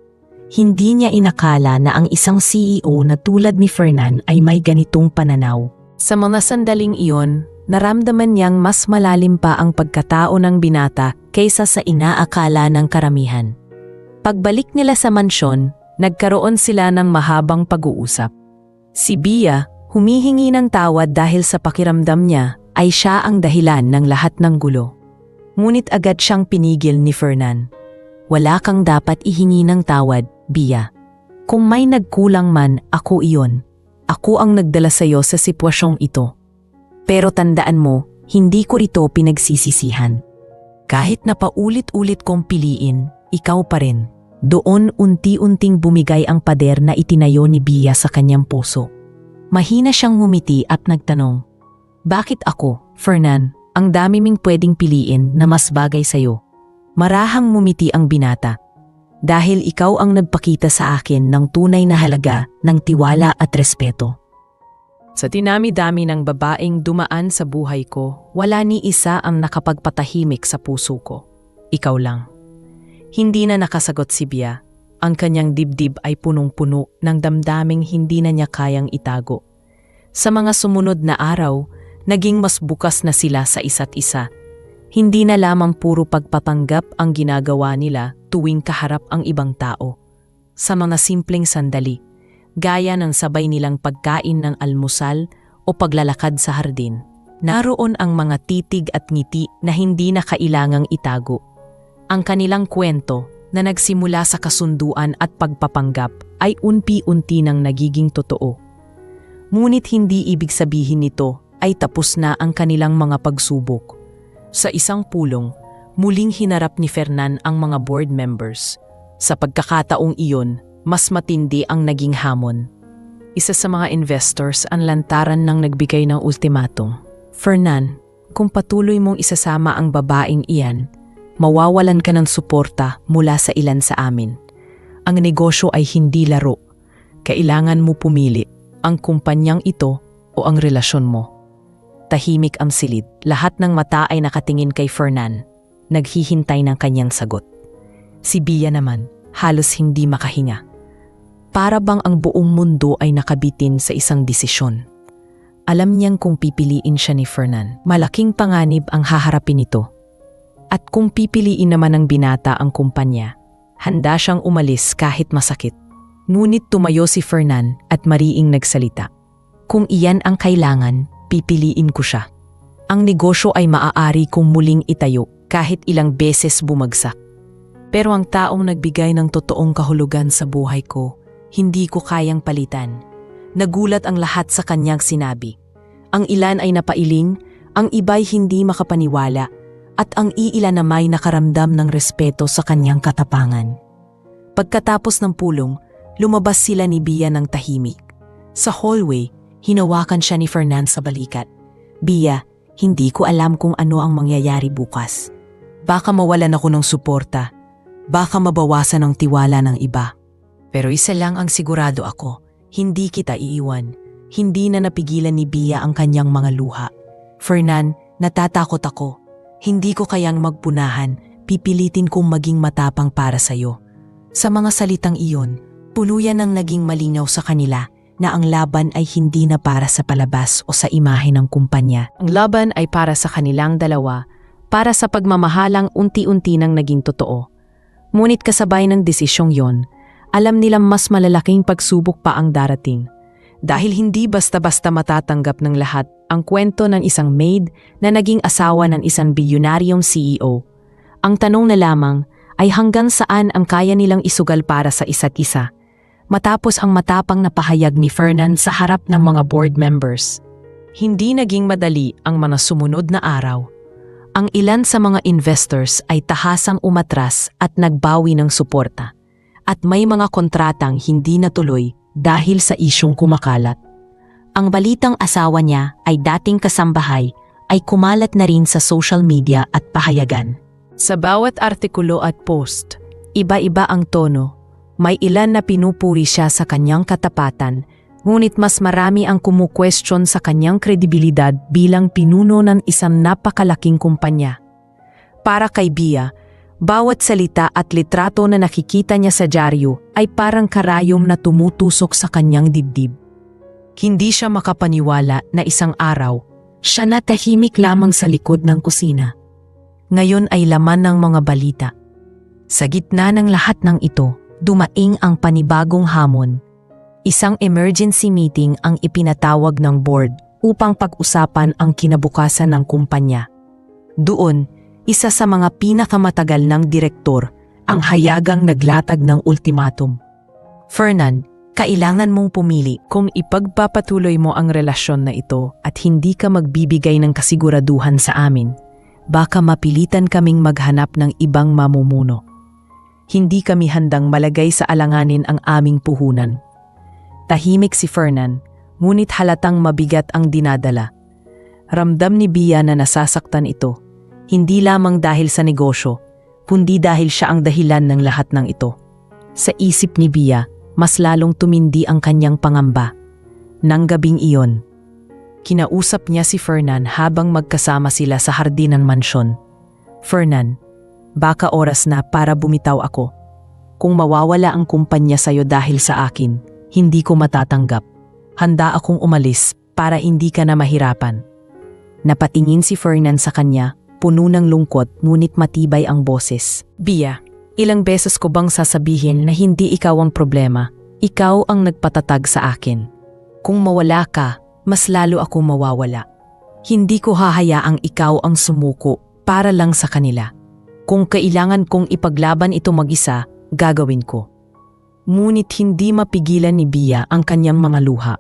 Hindi niya inakala na ang isang CEO na tulad ni Fernan ay may ganitong pananaw. Sa mga sandaling iyon, naramdaman niyang mas malalim pa ang pagkatao ng binata kaysa sa inaakala ng karamihan. Pagbalik nila sa mansyon, nagkaroon sila ng mahabang pag-uusap. Si Bia, humihingi ng tawad dahil sa pakiramdam niya ay siya ang dahilan ng lahat ng gulo. Ngunit agad siyang pinigil ni Fernan. Wala kang dapat ihingi ng tawad, Bia. Kung may nagkulang man, ako iyon. Ako ang nagdala sa iyo sa sitwasyong ito. Pero tandaan mo, hindi ko ito pinagsisisihan. Kahit na paulit-ulit kong piliin, ikaw pa rin. Doon unti-unting bumigay ang pader na itinayo ni Bia sa kanyang puso. Mahina siyang ngumiti at nagtanong, "Bakit ako, Fernan? Ang dami ming pwedeng piliin na mas bagay sa'yo." Marahang ngumiti ang binata. Dahil ikaw ang nagpakita sa akin ng tunay na halaga ng tiwala at respeto. Sa dinami-dami ng babaeng dumaan sa buhay ko, wala ni isa ang nakapagpatahimik sa puso ko. Ikaw lang. Hindi na nakasagot si Bia. Ang kanyang dibdib ay punong-puno ng damdaming hindi na niya kayang itago. Sa mga sumunod na araw, naging mas bukas na sila sa isa't isa. Hindi na lamang puro pagpapanggap ang ginagawa nila tuwing kaharap ang ibang tao. Sa mga simpleng sandali, gaya ng sabay nilang pagkain ng almusal o paglalakad sa hardin, naroon ang mga titig at ngiti na hindi na kailangang itago. Ang kanilang kwento na nagsimula sa kasunduan at pagpapanggap ay unti-unti nang nagiging totoo. Ngunit hindi ibig sabihin nito ay tapos na ang kanilang mga pagsubok. Sa isang pulong, muling hinarap ni Fernan ang mga board members. Sa pagkakataong iyon, mas matindi ang naging hamon. Isa sa mga investors ang lantaran ng nagbigay ng ultimatum. "Fernan, kung patuloy mong isasama ang babaeng iyan, mawawalan ka ng suporta mula sa ilan sa amin. Ang negosyo ay hindi laro. Kailangan mo pumili, ang kumpanyang ito o ang relasyon mo." Tahimik ang silid. Lahat ng mata ay nakatingin kay Fernan, naghihintay ng kanyang sagot. Si Bia naman, halos hindi makahinga. Para bang ang buong mundo ay nakabitin sa isang desisyon. Alam niyang kung pipiliin siya ni Fernan, malaking panganib ang haharapin nito. At kung pipiliin naman ng binata ang kumpanya, handa siyang umalis kahit masakit. Ngunit tumayo si Fernan at mariing nagsalita. "Kung iyan ang kailangan, pipiliin ko siya. Ang negosyo ay maaari kong muling itayo kahit ilang beses bumagsak. Pero ang taong nagbigay ng totoong kahulugan sa buhay ko, hindi ko kayang palitan." Nagulat ang lahat sa kanyang sinabi. Ang ilan ay napailing, ang iba'y hindi makapaniwala, at ang iilan na may nakaramdam ng respeto sa kanyang katapangan. Pagkatapos ng pulong, lumabas sila ni Bia ng tahimik. Sa hallway, hinawakan siya ni Fernan sa balikat. "Bia, hindi ko alam kung ano ang mangyayari bukas. Baka mawalan ako ng suporta. Baka mabawasan ang tiwala ng iba. Pero isa lang ang sigurado ako, hindi kita iiwan." Hindi na napigilan ni Bia ang kanyang mga luha. "Fernan, natatakot ako. Hindi ko kayang magpunahan, pipilitin kong maging matapang para sa'yo." Sa mga salitang iyon, tuluyan ang naging malinaw sa kanila na ang laban ay hindi na para sa palabas o sa imahe ng kumpanya. Ang laban ay para sa kanilang dalawa, para sa pagmamahalang unti-unti nang naging totoo. Ngunit kasabay ng desisyong yon, alam nilang mas malalaking pagsubok pa ang darating. Dahil hindi basta-basta matatanggap ng lahat ang kwento ng isang maid na naging asawa ng isang bilyonaryong CEO. Ang tanong na lamang ay hanggang saan ang kaya nilang isugal para sa isa't isa. Matapos ang matapang na pahayag ni Fernan sa harap ng mga board members, hindi naging madali ang mga sumunod na araw. Ang ilan sa mga investors ay tahasang umatras at nagbawi ng suporta. At may mga kontratang hindi natuloy dahil sa isyong kumakalat. Ang balitang asawa niya ay dating kasambahay ay kumalat na rin sa social media at pahayagan. Sa bawat artikulo at post, iba-iba ang tono. May ilan na pinupuri siya sa kanyang katapatan, ngunit mas marami ang kumukwestiyon sa kanyang kredibilidad bilang pinuno ng isang napakalaking kumpanya. Para kay Bia, bawat salita at litrato na nakikita niya sa dyaryo ay parang karayom na tumutusok sa kanyang dibdib. Hindi siya makapaniwala na isang araw, siya na tahimik lamang sa likod ng kusina. Ngayon ay laman ng mga balita. Sa gitna ng lahat ng ito, dumaing ang panibagong hamon. Isang emergency meeting ang ipinatawag ng board upang pag-usapan ang kinabukasan ng kumpanya. Doon, isa sa mga pinakamatagal ng direktor ang hayagang naglatag ng ultimatum. Fernan, kailangan mong pumili kung ipagpapatuloy mo ang relasyon na ito at hindi ka magbibigay ng kasiguraduhan sa amin. Baka mapilitan kaming maghanap ng ibang mamumuno. Hindi kami handang malagay sa alanganin ang aming puhunan. Tahimik si Fernan, ngunit halatang mabigat ang dinadala. Ramdam ni Bia na nasasaktan ito, hindi lamang dahil sa negosyo, kundi dahil siya ang dahilan ng lahat ng ito. Sa isip ni Bia, mas lalong tumindi ang kanyang pangamba. Nang gabing iyon, kinausap niya si Fernan habang magkasama sila sa hardin ng mansyon. Fernan, baka oras na para bumitaw ako. Kung mawawala ang kumpanya sa'yo dahil sa akin, hindi ko matatanggap. Handa akong umalis para hindi ka na mahirapan. Napatingin si Fernan sa kanya, puno ng lungkot ngunit matibay ang boses. Bia, ilang beses ko bang sasabihin na hindi ikaw ang problema? Ikaw ang nagpatatag sa akin. Kung mawala ka, mas lalo ako mawawala. Hindi ko hahayaang ikaw ang sumuko para lang sa kanila. Kung kailangan kong ipaglaban ito mag-isa, gagawin ko. Ngunit hindi mapigilan ni Bia ang kanyang mga luha.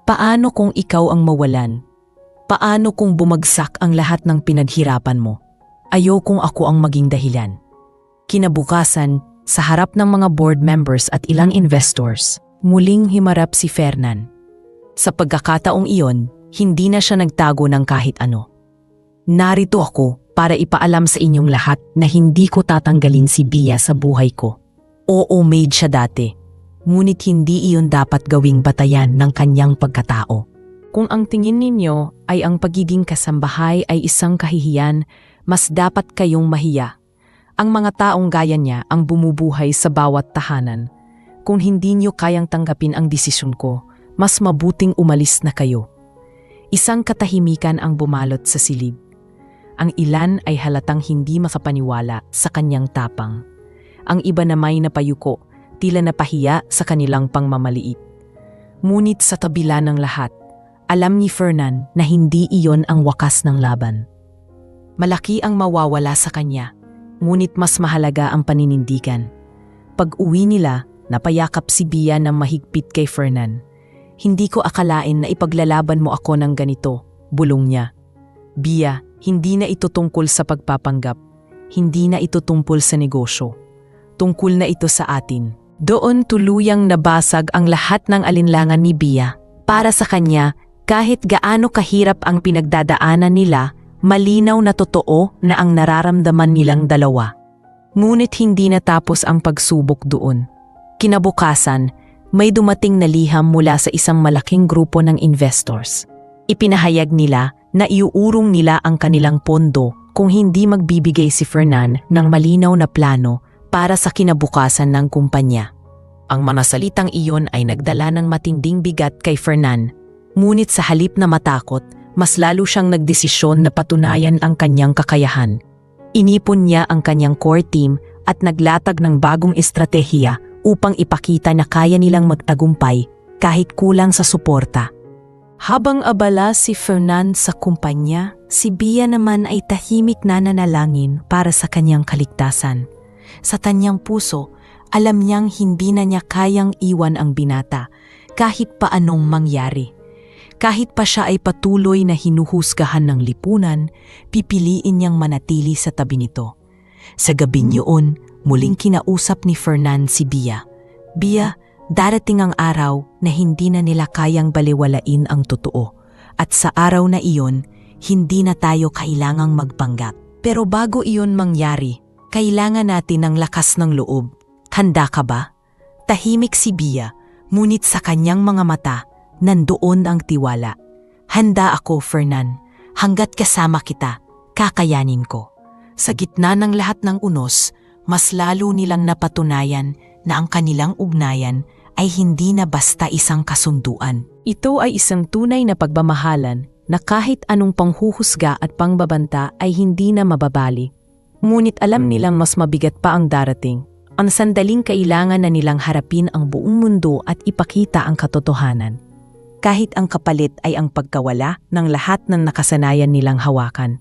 Paano kung ikaw ang mawalan? Paano kung bumagsak ang lahat ng pinaghirapan mo? Ayokong ako ang maging dahilan. Kinabukasan, sa harap ng mga board members at ilang investors, muling himarap si Fernan. Sa pagkakataong iyon, hindi na siya nagtago ng kahit ano. Narito ako para ipaalam sa inyong lahat na hindi ko tatanggalin si Bia sa buhay ko. Oo, maid siya dati. Ngunit hindi iyon dapat gawing batayan ng kanyang pagkatao. Kung ang tingin ninyo ay ang pagiging kasambahay ay isang kahihiyan, mas dapat kayong mahiya. Ang mga taong gaya niya ang bumubuhay sa bawat tahanan. Kung hindi niyo kayang tanggapin ang desisyon ko, mas mabuting umalis na kayo. Isang katahimikan ang bumalot sa silid. Ang ilan ay halatang hindi makapaniwala sa kanyang tapang. Ang iba na may napayuko, tila napahiya sa kanilang pangmamaliit. Ngunit sa tabila ng lahat, alam ni Fernan na hindi iyon ang wakas ng laban. Malaki ang mawawala sa kanya, ngunit mas mahalaga ang paninindigan. Pag-uwi nila, napayakap si Bia ng mahigpit kay Fernan. Hindi ko akalain na ipaglalaban mo ako ng ganito, bulong niya. Bia, hindi na ito tungkol sa pagpapanggap. Hindi na ito tungkol sa negosyo. Tungkol na ito sa atin. Doon tuluyang nabasag ang lahat ng alinlangan ni Bia. Para sa kanya, kahit gaano kahirap ang pinagdadaanan nila, malinaw na totoo na ang nararamdaman nilang dalawa. Ngunit hindi natapos ang pagsubok doon. Kinabukasan, may dumating na liham mula sa isang malaking grupo ng investors. Ipinahayag nila na iuurong nila ang kanilang pondo kung hindi magbibigay si Fernan ng malinaw na plano para sa kinabukasan ng kumpanya. Ang mga salitang iyon ay nagdala ng matinding bigat kay Fernan, ngunit sa halip na matakot, mas lalo siyang nagdesisyon na patunayan ang kanyang kakayahan. Inipon niya ang kanyang core team at naglatag ng bagong estratehiya upang ipakita na kaya nilang magtagumpay kahit kulang sa suporta. Habang abala si Fernan sa kumpanya, si Bia naman ay tahimik na nanalangin para sa kanyang kaligtasan. Sa kanyang puso, alam niyang hindi na niya kayang iwan ang binata kahit paanong mangyari. Kahit pa siya ay patuloy na hinuhusgahan ng lipunan, pipiliin niyang manatili sa tabi nito. Sa gabing yun, muling kinausap ni Fernan si Bia. Bia, Darating ang araw na hindi na nila kayang baliwalain ang totoo. At sa araw na iyon, hindi na tayo kailangang magpanggap. Pero bago iyon mangyari, kailangan natin ng lakas ng loob. Handa ka ba? Tahimik si Bia, ngunit sa kanyang mga mata, nandoon ang tiwala. Handa ako, Fernan. Hanggat kasama kita, kakayanin ko. Sa gitna ng lahat ng unos, mas lalo nilang napatunayan na ang kanilang ugnayan ay hindi na basta isang kasunduan. Ito ay isang tunay na pagmamahalan na kahit anong panghuhusga at pangbabanta ay hindi na mababali. Ngunit alam nilang mas mabigat pa ang darating. Ang sandaling kailangan na nilang harapin ang buong mundo at ipakita ang katotohanan. Kahit ang kapalit ay ang pagkawala ng lahat ng nakasanayan nilang hawakan.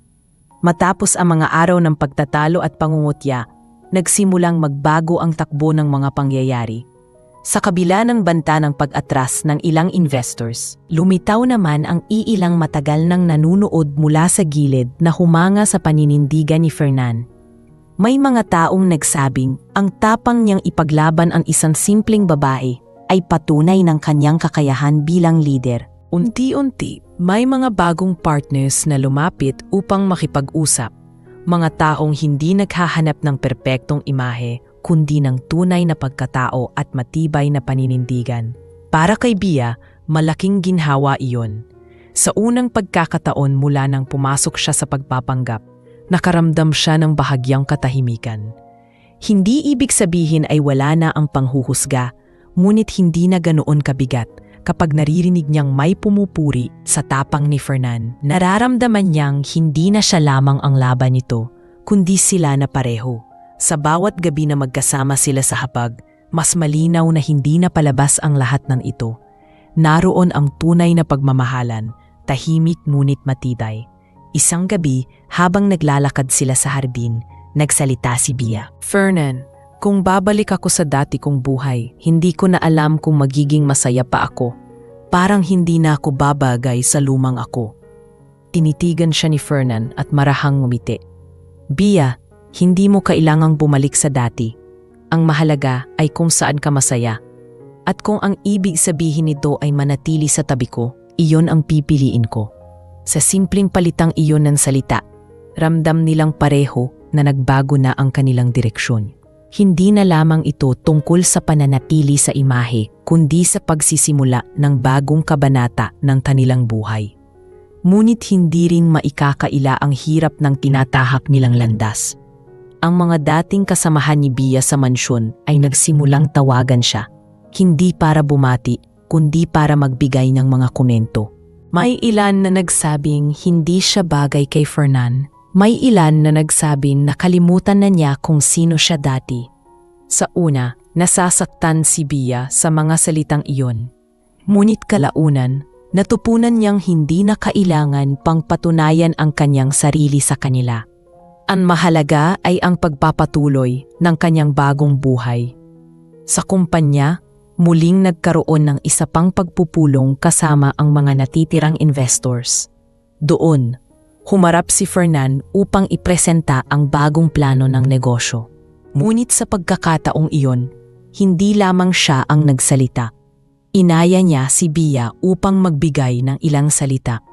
Matapos ang mga araw ng pagtatalo at pangungutya, nagsimulang magbago ang takbo ng mga pangyayari. Sa kabila ng banta ng pag-atras ng ilang investors, lumitaw naman ang iilang matagal nang nanunood mula sa gilid na humanga sa paninindigan ni Fernan. May mga taong nagsabing ang tapang niyang ipaglaban ang isang simpleng babae ay patunay ng kanyang kakayahan bilang leader. Unti-unti, may mga bagong partners na lumapit upang makipag-usap. Mga taong hindi naghahanap ng perpektong imahe, kundi ng tunay na pagkatao at matibay na paninindigan. Para kay Bia, malaking ginhawa iyon. Sa unang pagkakataon mula nang pumasok siya sa pagpapanggap, nakaramdam siya ng bahagyang katahimikan. Hindi ibig sabihin ay wala na ang panghuhusga, ngunit hindi na ganoon kabigat kapag naririnig niyang may pumupuri sa tapang ni Fernan. Nararamdaman niyang hindi na siya lamang ang laban nito, kundi sila na pareho. Sa bawat gabi na magkasama sila sa hapag, mas malinaw na hindi na palabas ang lahat ng ito. Naroon ang tunay na pagmamahalan, tahimik ngunit matibay. Isang gabi, habang naglalakad sila sa hardin, nagsalita si Bia. Fernan, kung babalik ako sa dati kong buhay, hindi ko na alam kung magiging masaya pa ako. Parang hindi na ako babagay sa lumang ako. Tinitigan siya ni Fernan at marahang ngumiti. Bia, hindi mo kailangang bumalik sa dati. Ang mahalaga ay kung saan ka masaya. At kung ang ibig sabihin nito ay manatili sa tabi ko, iyon ang pipiliin ko. Sa simpleng palitang iyon ng salita, ramdam nilang pareho na nagbago na ang kanilang direksyon. Hindi na lamang ito tungkol sa pananatili sa imahe, kundi sa pagsisimula ng bagong kabanata ng kanilang buhay. Ngunit hindi rin maikakaila ang hirap ng tinatahak nilang landas. Ang mga dating kasamahan ni Bia sa mansyon ay nagsimulang tawagan siya, hindi para bumati, kundi para magbigay ng mga komento. May ilan na nagsabing hindi siya bagay kay Fernan. May ilan na nagsabing nakalimutan na niya kung sino siya dati. Sa una, nasasaktan si Bia sa mga salitang iyon. Ngunit kalaunan, natupunan niyang hindi na kailangan pang patunayan ang kanyang sarili sa kanila. Ang mahalaga ay ang pagpapatuloy ng kanyang bagong buhay. Sa kumpanya, muling nagkaroon ng isa pang pagpupulong kasama ang mga natitirang investors. Doon, humarap si Fernan upang ipresenta ang bagong plano ng negosyo. Ngunit sa pagkakataong iyon, hindi lamang siya ang nagsalita. Inaya niya si Bia upang magbigay ng ilang salita.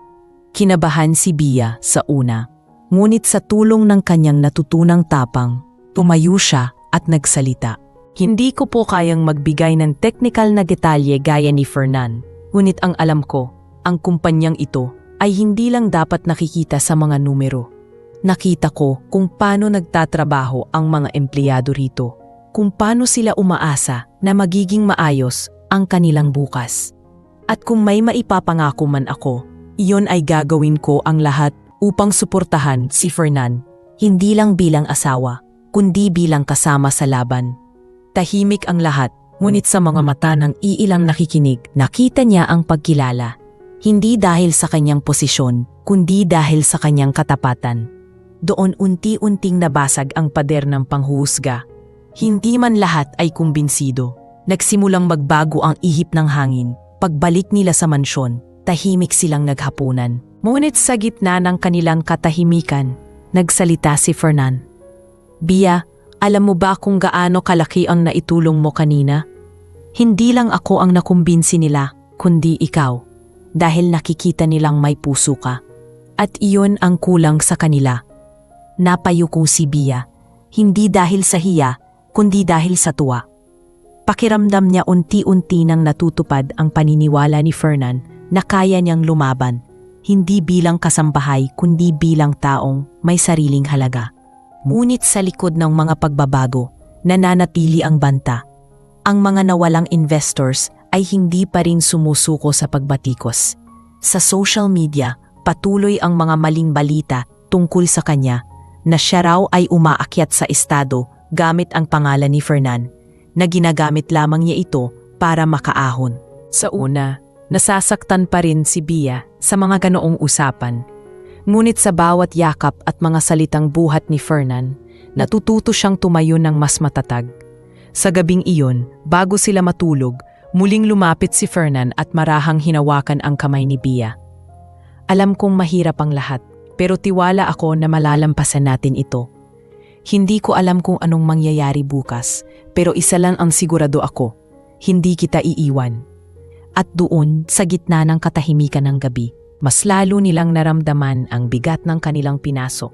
Kinabahan si Bia sa una. Ngunit sa tulong ng kanyang natutunang tapang, tumayo siya at nagsalita. Hindi ko po kayang magbigay ng technical na detalye gaya ni Fernan, ngunit ang alam ko, ang kumpanyang ito ay hindi lang dapat nakikita sa mga numero. Nakita ko kung paano nagtatrabaho ang mga empleyado rito, kung paano sila umaasa na magiging maayos ang kanilang bukas. At kung may maipapangako man ako, iyon ay gagawin ko ang lahat upang suportahan si Fernan, hindi lang bilang asawa, kundi bilang kasama sa laban. Tahimik ang lahat, ngunit sa mga mata ng iilang nakikinig, nakita niya ang pagkilala. Hindi dahil sa kanyang posisyon, kundi dahil sa kanyang katapatan. Doon unti-unting nabasag ang pader ng panghuhusga. Hindi man lahat ay kumbinsido. Nagsimulang magbago ang ihip ng hangin. Pagbalik nila sa mansyon, tahimik silang naghapunan. Ngunit sa gitna ng kanilang katahimikan, nagsalita si Fernan. Bia, alam mo ba kung gaano kalaki ang naitulong mo kanina? Hindi lang ako ang nakumbinsi nila, kundi ikaw. Dahil nakikita nilang may puso ka. At iyon ang kulang sa kanila. Napayuko si Bia, hindi dahil sa hiya, kundi dahil sa tuwa. Pakiramdam niya unti-unti nang natutupad ang paniniwala ni Fernan na kaya niyang lumaban, hindi bilang kasambahay kundi bilang taong may sariling halaga. Ngunit sa likod ng mga pagbabago, nananatili ang banta. Ang mga nawalang investors ay hindi pa rin sumusuko sa pagbatikos. Sa social media, patuloy ang mga maling balita tungkol sa kanya na siya raw ay umaakyat sa estado gamit ang pangalan ni Fernan, na ginagamit lamang niya ito para makaahon. Sa una, nasasaktan pa rin si Bia sa mga ganoong usapan. Ngunit sa bawat yakap at mga salitang buhat ni Fernan, natututo siyang tumayo ng mas matatag. Sa gabing iyon, bago sila matulog, muling lumapit si Fernan at marahang hinawakan ang kamay ni Bia. Alam kong mahirap ang lahat, pero tiwala ako na malalampasan natin ito. Hindi ko alam kung anong mangyayari bukas, pero isa lang ang sigurado ako, hindi kita iiwan. At doon, sa gitna ng katahimikan ng gabi, mas lalo nilang naramdaman ang bigat ng kanilang pinasok.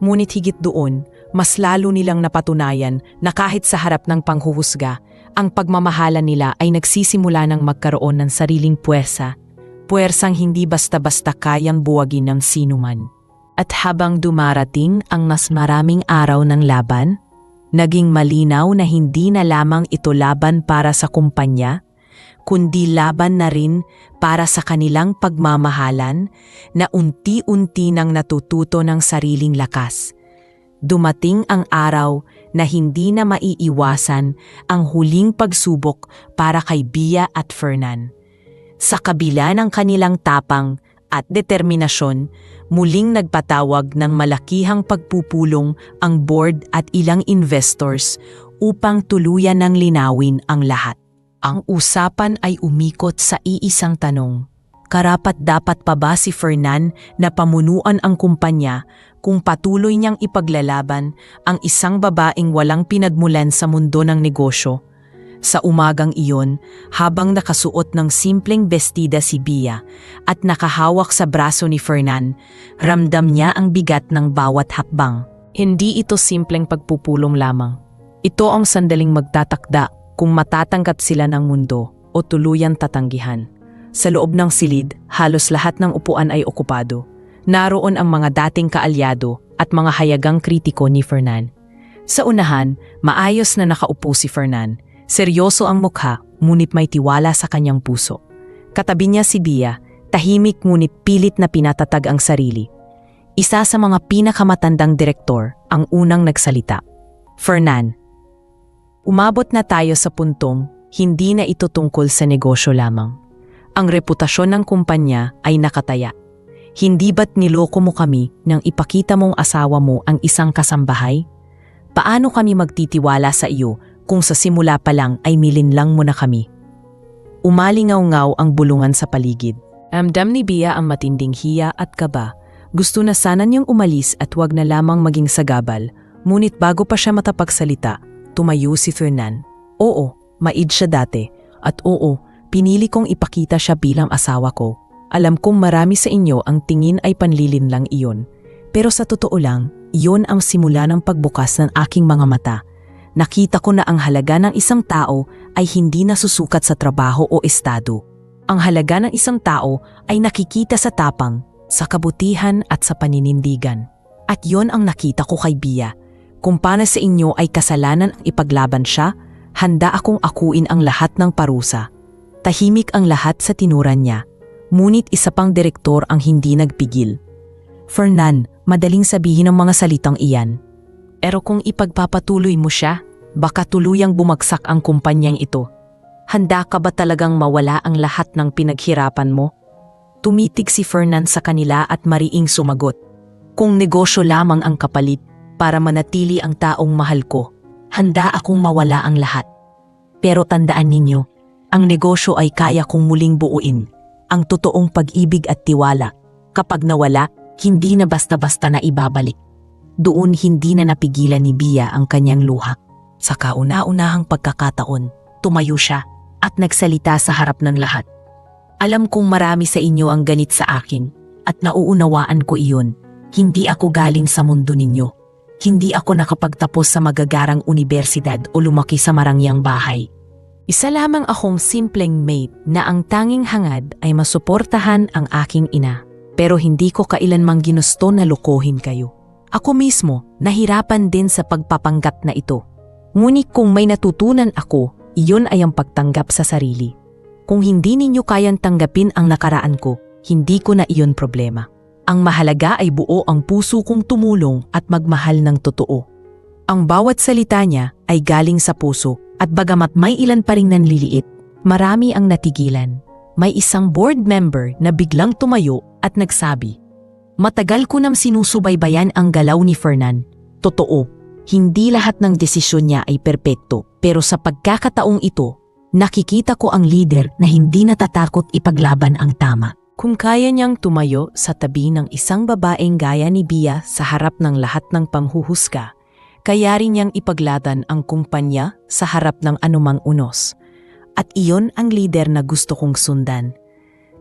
Ngunit higit doon, mas lalo nilang napatunayan na kahit sa harap ng panghuhusga, ang pagmamahalan nila ay nagsisimula ng magkaroon ng sariling puwersa, puwersang hindi basta-basta kayang buwagin ng sinuman. At habang dumarating ang mas maraming araw ng laban, naging malinaw na hindi na lamang ito laban para sa kumpanya, kundi laban na rin para sa kanilang pagmamahalan na unti-unti nang natututo ng sariling lakas. Dumating ang araw na hindi na maiiwasan ang huling pagsubok para kay Bia at Fernan. Sa kabila ng kanilang tapang at determinasyon, muling nagpatawag ng malakihang pagpupulong ang board at ilang investors upang tuluyan ng linawin ang lahat. Ang usapan ay umikot sa iisang tanong. Karapat-dapat pa ba si Fernan na pamunuan ang kumpanya kung patuloy niyang ipaglalaban ang isang babaeng walang pinagmulan sa mundo ng negosyo? Sa umagang iyon, habang nakasuot ng simpleng bestida si Bia at nakahawak sa braso ni Fernan, ramdam niya ang bigat ng bawat hakbang. Hindi ito simpleng pagpupulong lamang. Ito ang sandaling magtatakda kung matatanggap sila ng mundo o tuluyang tatanggihan. Sa loob ng silid, halos lahat ng upuan ay okupado. Naroon ang mga dating kaalyado at mga hayagang kritiko ni Fernan. Sa unahan, maayos na nakaupo si Fernan. Seryoso ang mukha, ngunit may tiwala sa kanyang puso. Katabi niya si Bia, tahimik ngunit pilit na pinatatag ang sarili. Isa sa mga pinakamatandang direktor ang unang nagsalita. Fernan, umabot na tayo sa puntong hindi na ito tungkol sa negosyo lamang. Ang reputasyon ng kumpanya ay nakataya. Hindi ba't niloko mo kami nang ipakita mong asawa mo ang isang kasambahay? Paano kami magtitiwala sa iyo kung sa simula pa lang ay milinlang mo na kami? Umalingaw-ngaw ang bulungan sa paligid. Ramdam ni Bia ang matinding hiya at kaba. Gusto na sana niyang umalis at wag na lamang maging sagabal, ngunit bago pa siya matapagsalita, tumayo si Fernan. Oo, maid siya dati. At oo, pinili kong ipakita siya bilang asawa ko. Alam kong marami sa inyo ang tingin ay panlilin lang iyon. Pero sa totoo lang, iyon ang simula ng pagbukas ng aking mga mata. Nakita ko na ang halaga ng isang tao ay hindi nasusukat sa trabaho o estado. Ang halaga ng isang tao ay nakikita sa tapang, sa kabutihan at sa paninindigan. At yon ang nakita ko kay Bia. Kung para sa inyo ay kasalanan ang ipaglaban siya, handa akong akuin ang lahat ng parusa. Tahimik ang lahat sa tinuran niya. Ngunit isa pang direktor ang hindi nagpigil. Fernan, madaling sabihin ang mga salitang iyan. Pero kung ipagpapatuloy mo siya, baka tuluyang bumagsak ang kumpanyang ito. Handa ka ba talagang mawala ang lahat ng pinaghirapan mo? Tumitig si Fernan sa kanila at mariing sumagot. Kung negosyo lamang ang kapalit para manatili ang taong mahal ko, handa akong mawala ang lahat. Pero tandaan ninyo, ang negosyo ay kaya kong muling buuin. Ang totoong pag-ibig at tiwala. Kapag nawala, hindi na basta-basta na ibabalik. Doon hindi na napigilan ni Bia ang kanyang luha. Sa kauna-unahang pagkakataon, tumayo siya at nagsalita sa harap ng lahat. Alam kong marami sa inyo ang ganit sa akin at nauunawaan ko iyon. Hindi ako galing sa mundo ninyo. Hindi ako nakapagtapos sa magagarang unibersidad o lumaki sa marangyang bahay. Isa lamang akong simpleng maid na ang tanging hangad ay masuportahan ang aking ina. Pero hindi ko kailanmang ginusto na lokohin kayo. Ako mismo, nahirapan din sa pagpapanggap na ito. Ngunit kung may natutunan ako, iyon ay ang pagtanggap sa sarili. Kung hindi ninyo kayang tanggapin ang nakaraan ko, hindi ko na iyon problema. Ang mahalaga ay buo ang puso kong tumulong at magmahal ng totoo. Ang bawat salita niya ay galing sa puso at bagamat may ilan pa ring nanliliit, marami ang natigilan. May isang board member na biglang tumayo at nagsabi, "Matagal ko nang sinusubaybayan ang galaw ni Fernan. Totoo, hindi lahat ng desisyon niya ay perpekto, pero sa pagkakataong ito, nakikita ko ang leader na hindi natatakot ipaglaban ang tama." Kung kaya niyang tumayo sa tabi ng isang babaeng gaya ni Bia sa harap ng lahat ng panghuhusga, kaya rin niyang ipaglaban ang kumpanya sa harap ng anumang unos. At iyon ang leader na gusto kong sundan.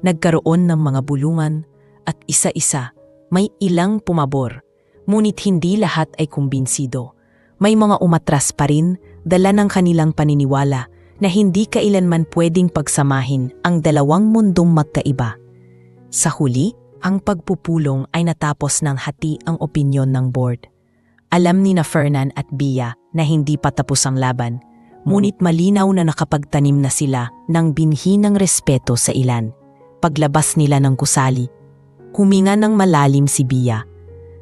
Nagkaroon ng mga bulungan at isa-isa may ilang pumabor, ngunit hindi lahat ay kumbinsido. May mga umatras pa rin, dala ng kanilang paniniwala na hindi kailanman pwedeng pagsamahin ang dalawang mundong magkaiba. Sa huli, ang pagpupulong ay natapos ng hati ang opinyon ng board. Alam ni na Fernan at Bia na hindi pa tapos ang laban, ngunit malinaw na nakapagtanim na sila ng binhi ng respeto sa ilan. Paglabas nila ng kusali, huminga ng malalim si Bia.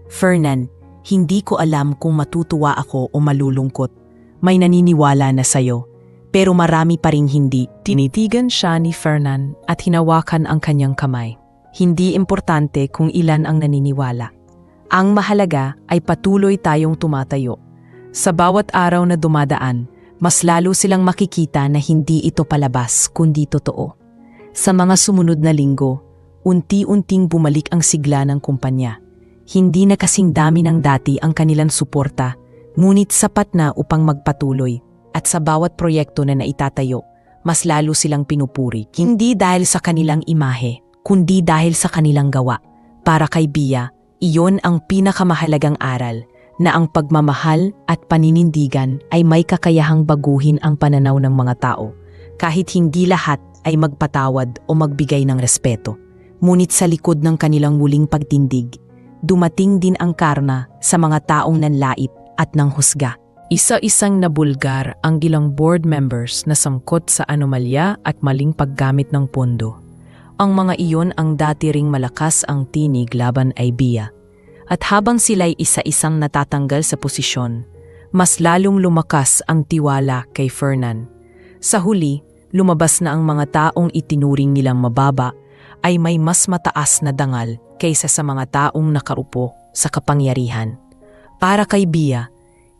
"Fernan, hindi ko alam kung matutuwa ako o malulungkot. May naniniwala na sayo, pero marami pa ring hindi." Tinitigan siya ni Fernan at hinawakan ang kanyang kamay. Hindi importante kung ilan ang naniniwala. Ang mahalaga ay patuloy tayong tumatayo. Sa bawat araw na dumadaan, mas lalo silang makikita na hindi ito palabas kundi totoo. Sa mga sumunod na linggo, unti-unting bumalik ang sigla ng kumpanya. Hindi na kasing dami ng dati ang kanilang suporta, ngunit sapat na upang magpatuloy. At sa bawat proyekto na naitatayo, mas lalo silang pinupuri. Hindi dahil sa kanilang imahe, kundi dahil sa kanilang gawa. Para kay Bia, iyon ang pinakamahalagang aral, na ang pagmamahal at paninindigan ay may kakayahang baguhin ang pananaw ng mga tao, kahit hindi lahat ay magpatawad o magbigay ng respeto. Ngunit sa likod ng kanilang muling pagtindig, dumating din ang karma sa mga taong nanlait at nanghusga. Isa-isang nabulgar ang ilang board members na sangkot sa anomalya at maling paggamit ng pondo. Ang mga iyon ang dati ring malakas ang tinig laban ay Bia. At habang sila'y isa-isang natatanggal sa posisyon, mas lalong lumakas ang tiwala kay Fernan. Sa huli, lumabas na ang mga taong itinuring nilang mababa ay may mas mataas na dangal kaysa sa mga taong nakaupo sa kapangyarihan. Para kay Bia,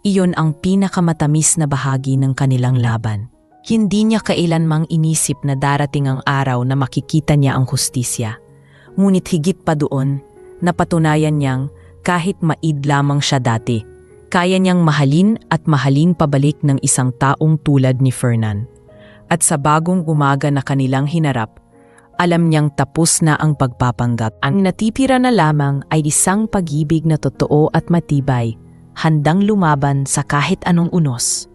iyon ang pinakamatamis na bahagi ng kanilang laban. Hindi niya kailanmang inisip na darating ang araw na makikita niya ang hustisya. Ngunit higit pa doon, napatunayan niyang kahit maid lamang siya dati, kaya niyang mahalin at mahalin pabalik ng isang taong tulad ni Fernan. At sa bagong umaga na kanilang hinarap, alam niyang tapos na ang pagpapanggap. Ang natitira na lamang ay isang pag-ibig na totoo at matibay, handang lumaban sa kahit anong unos.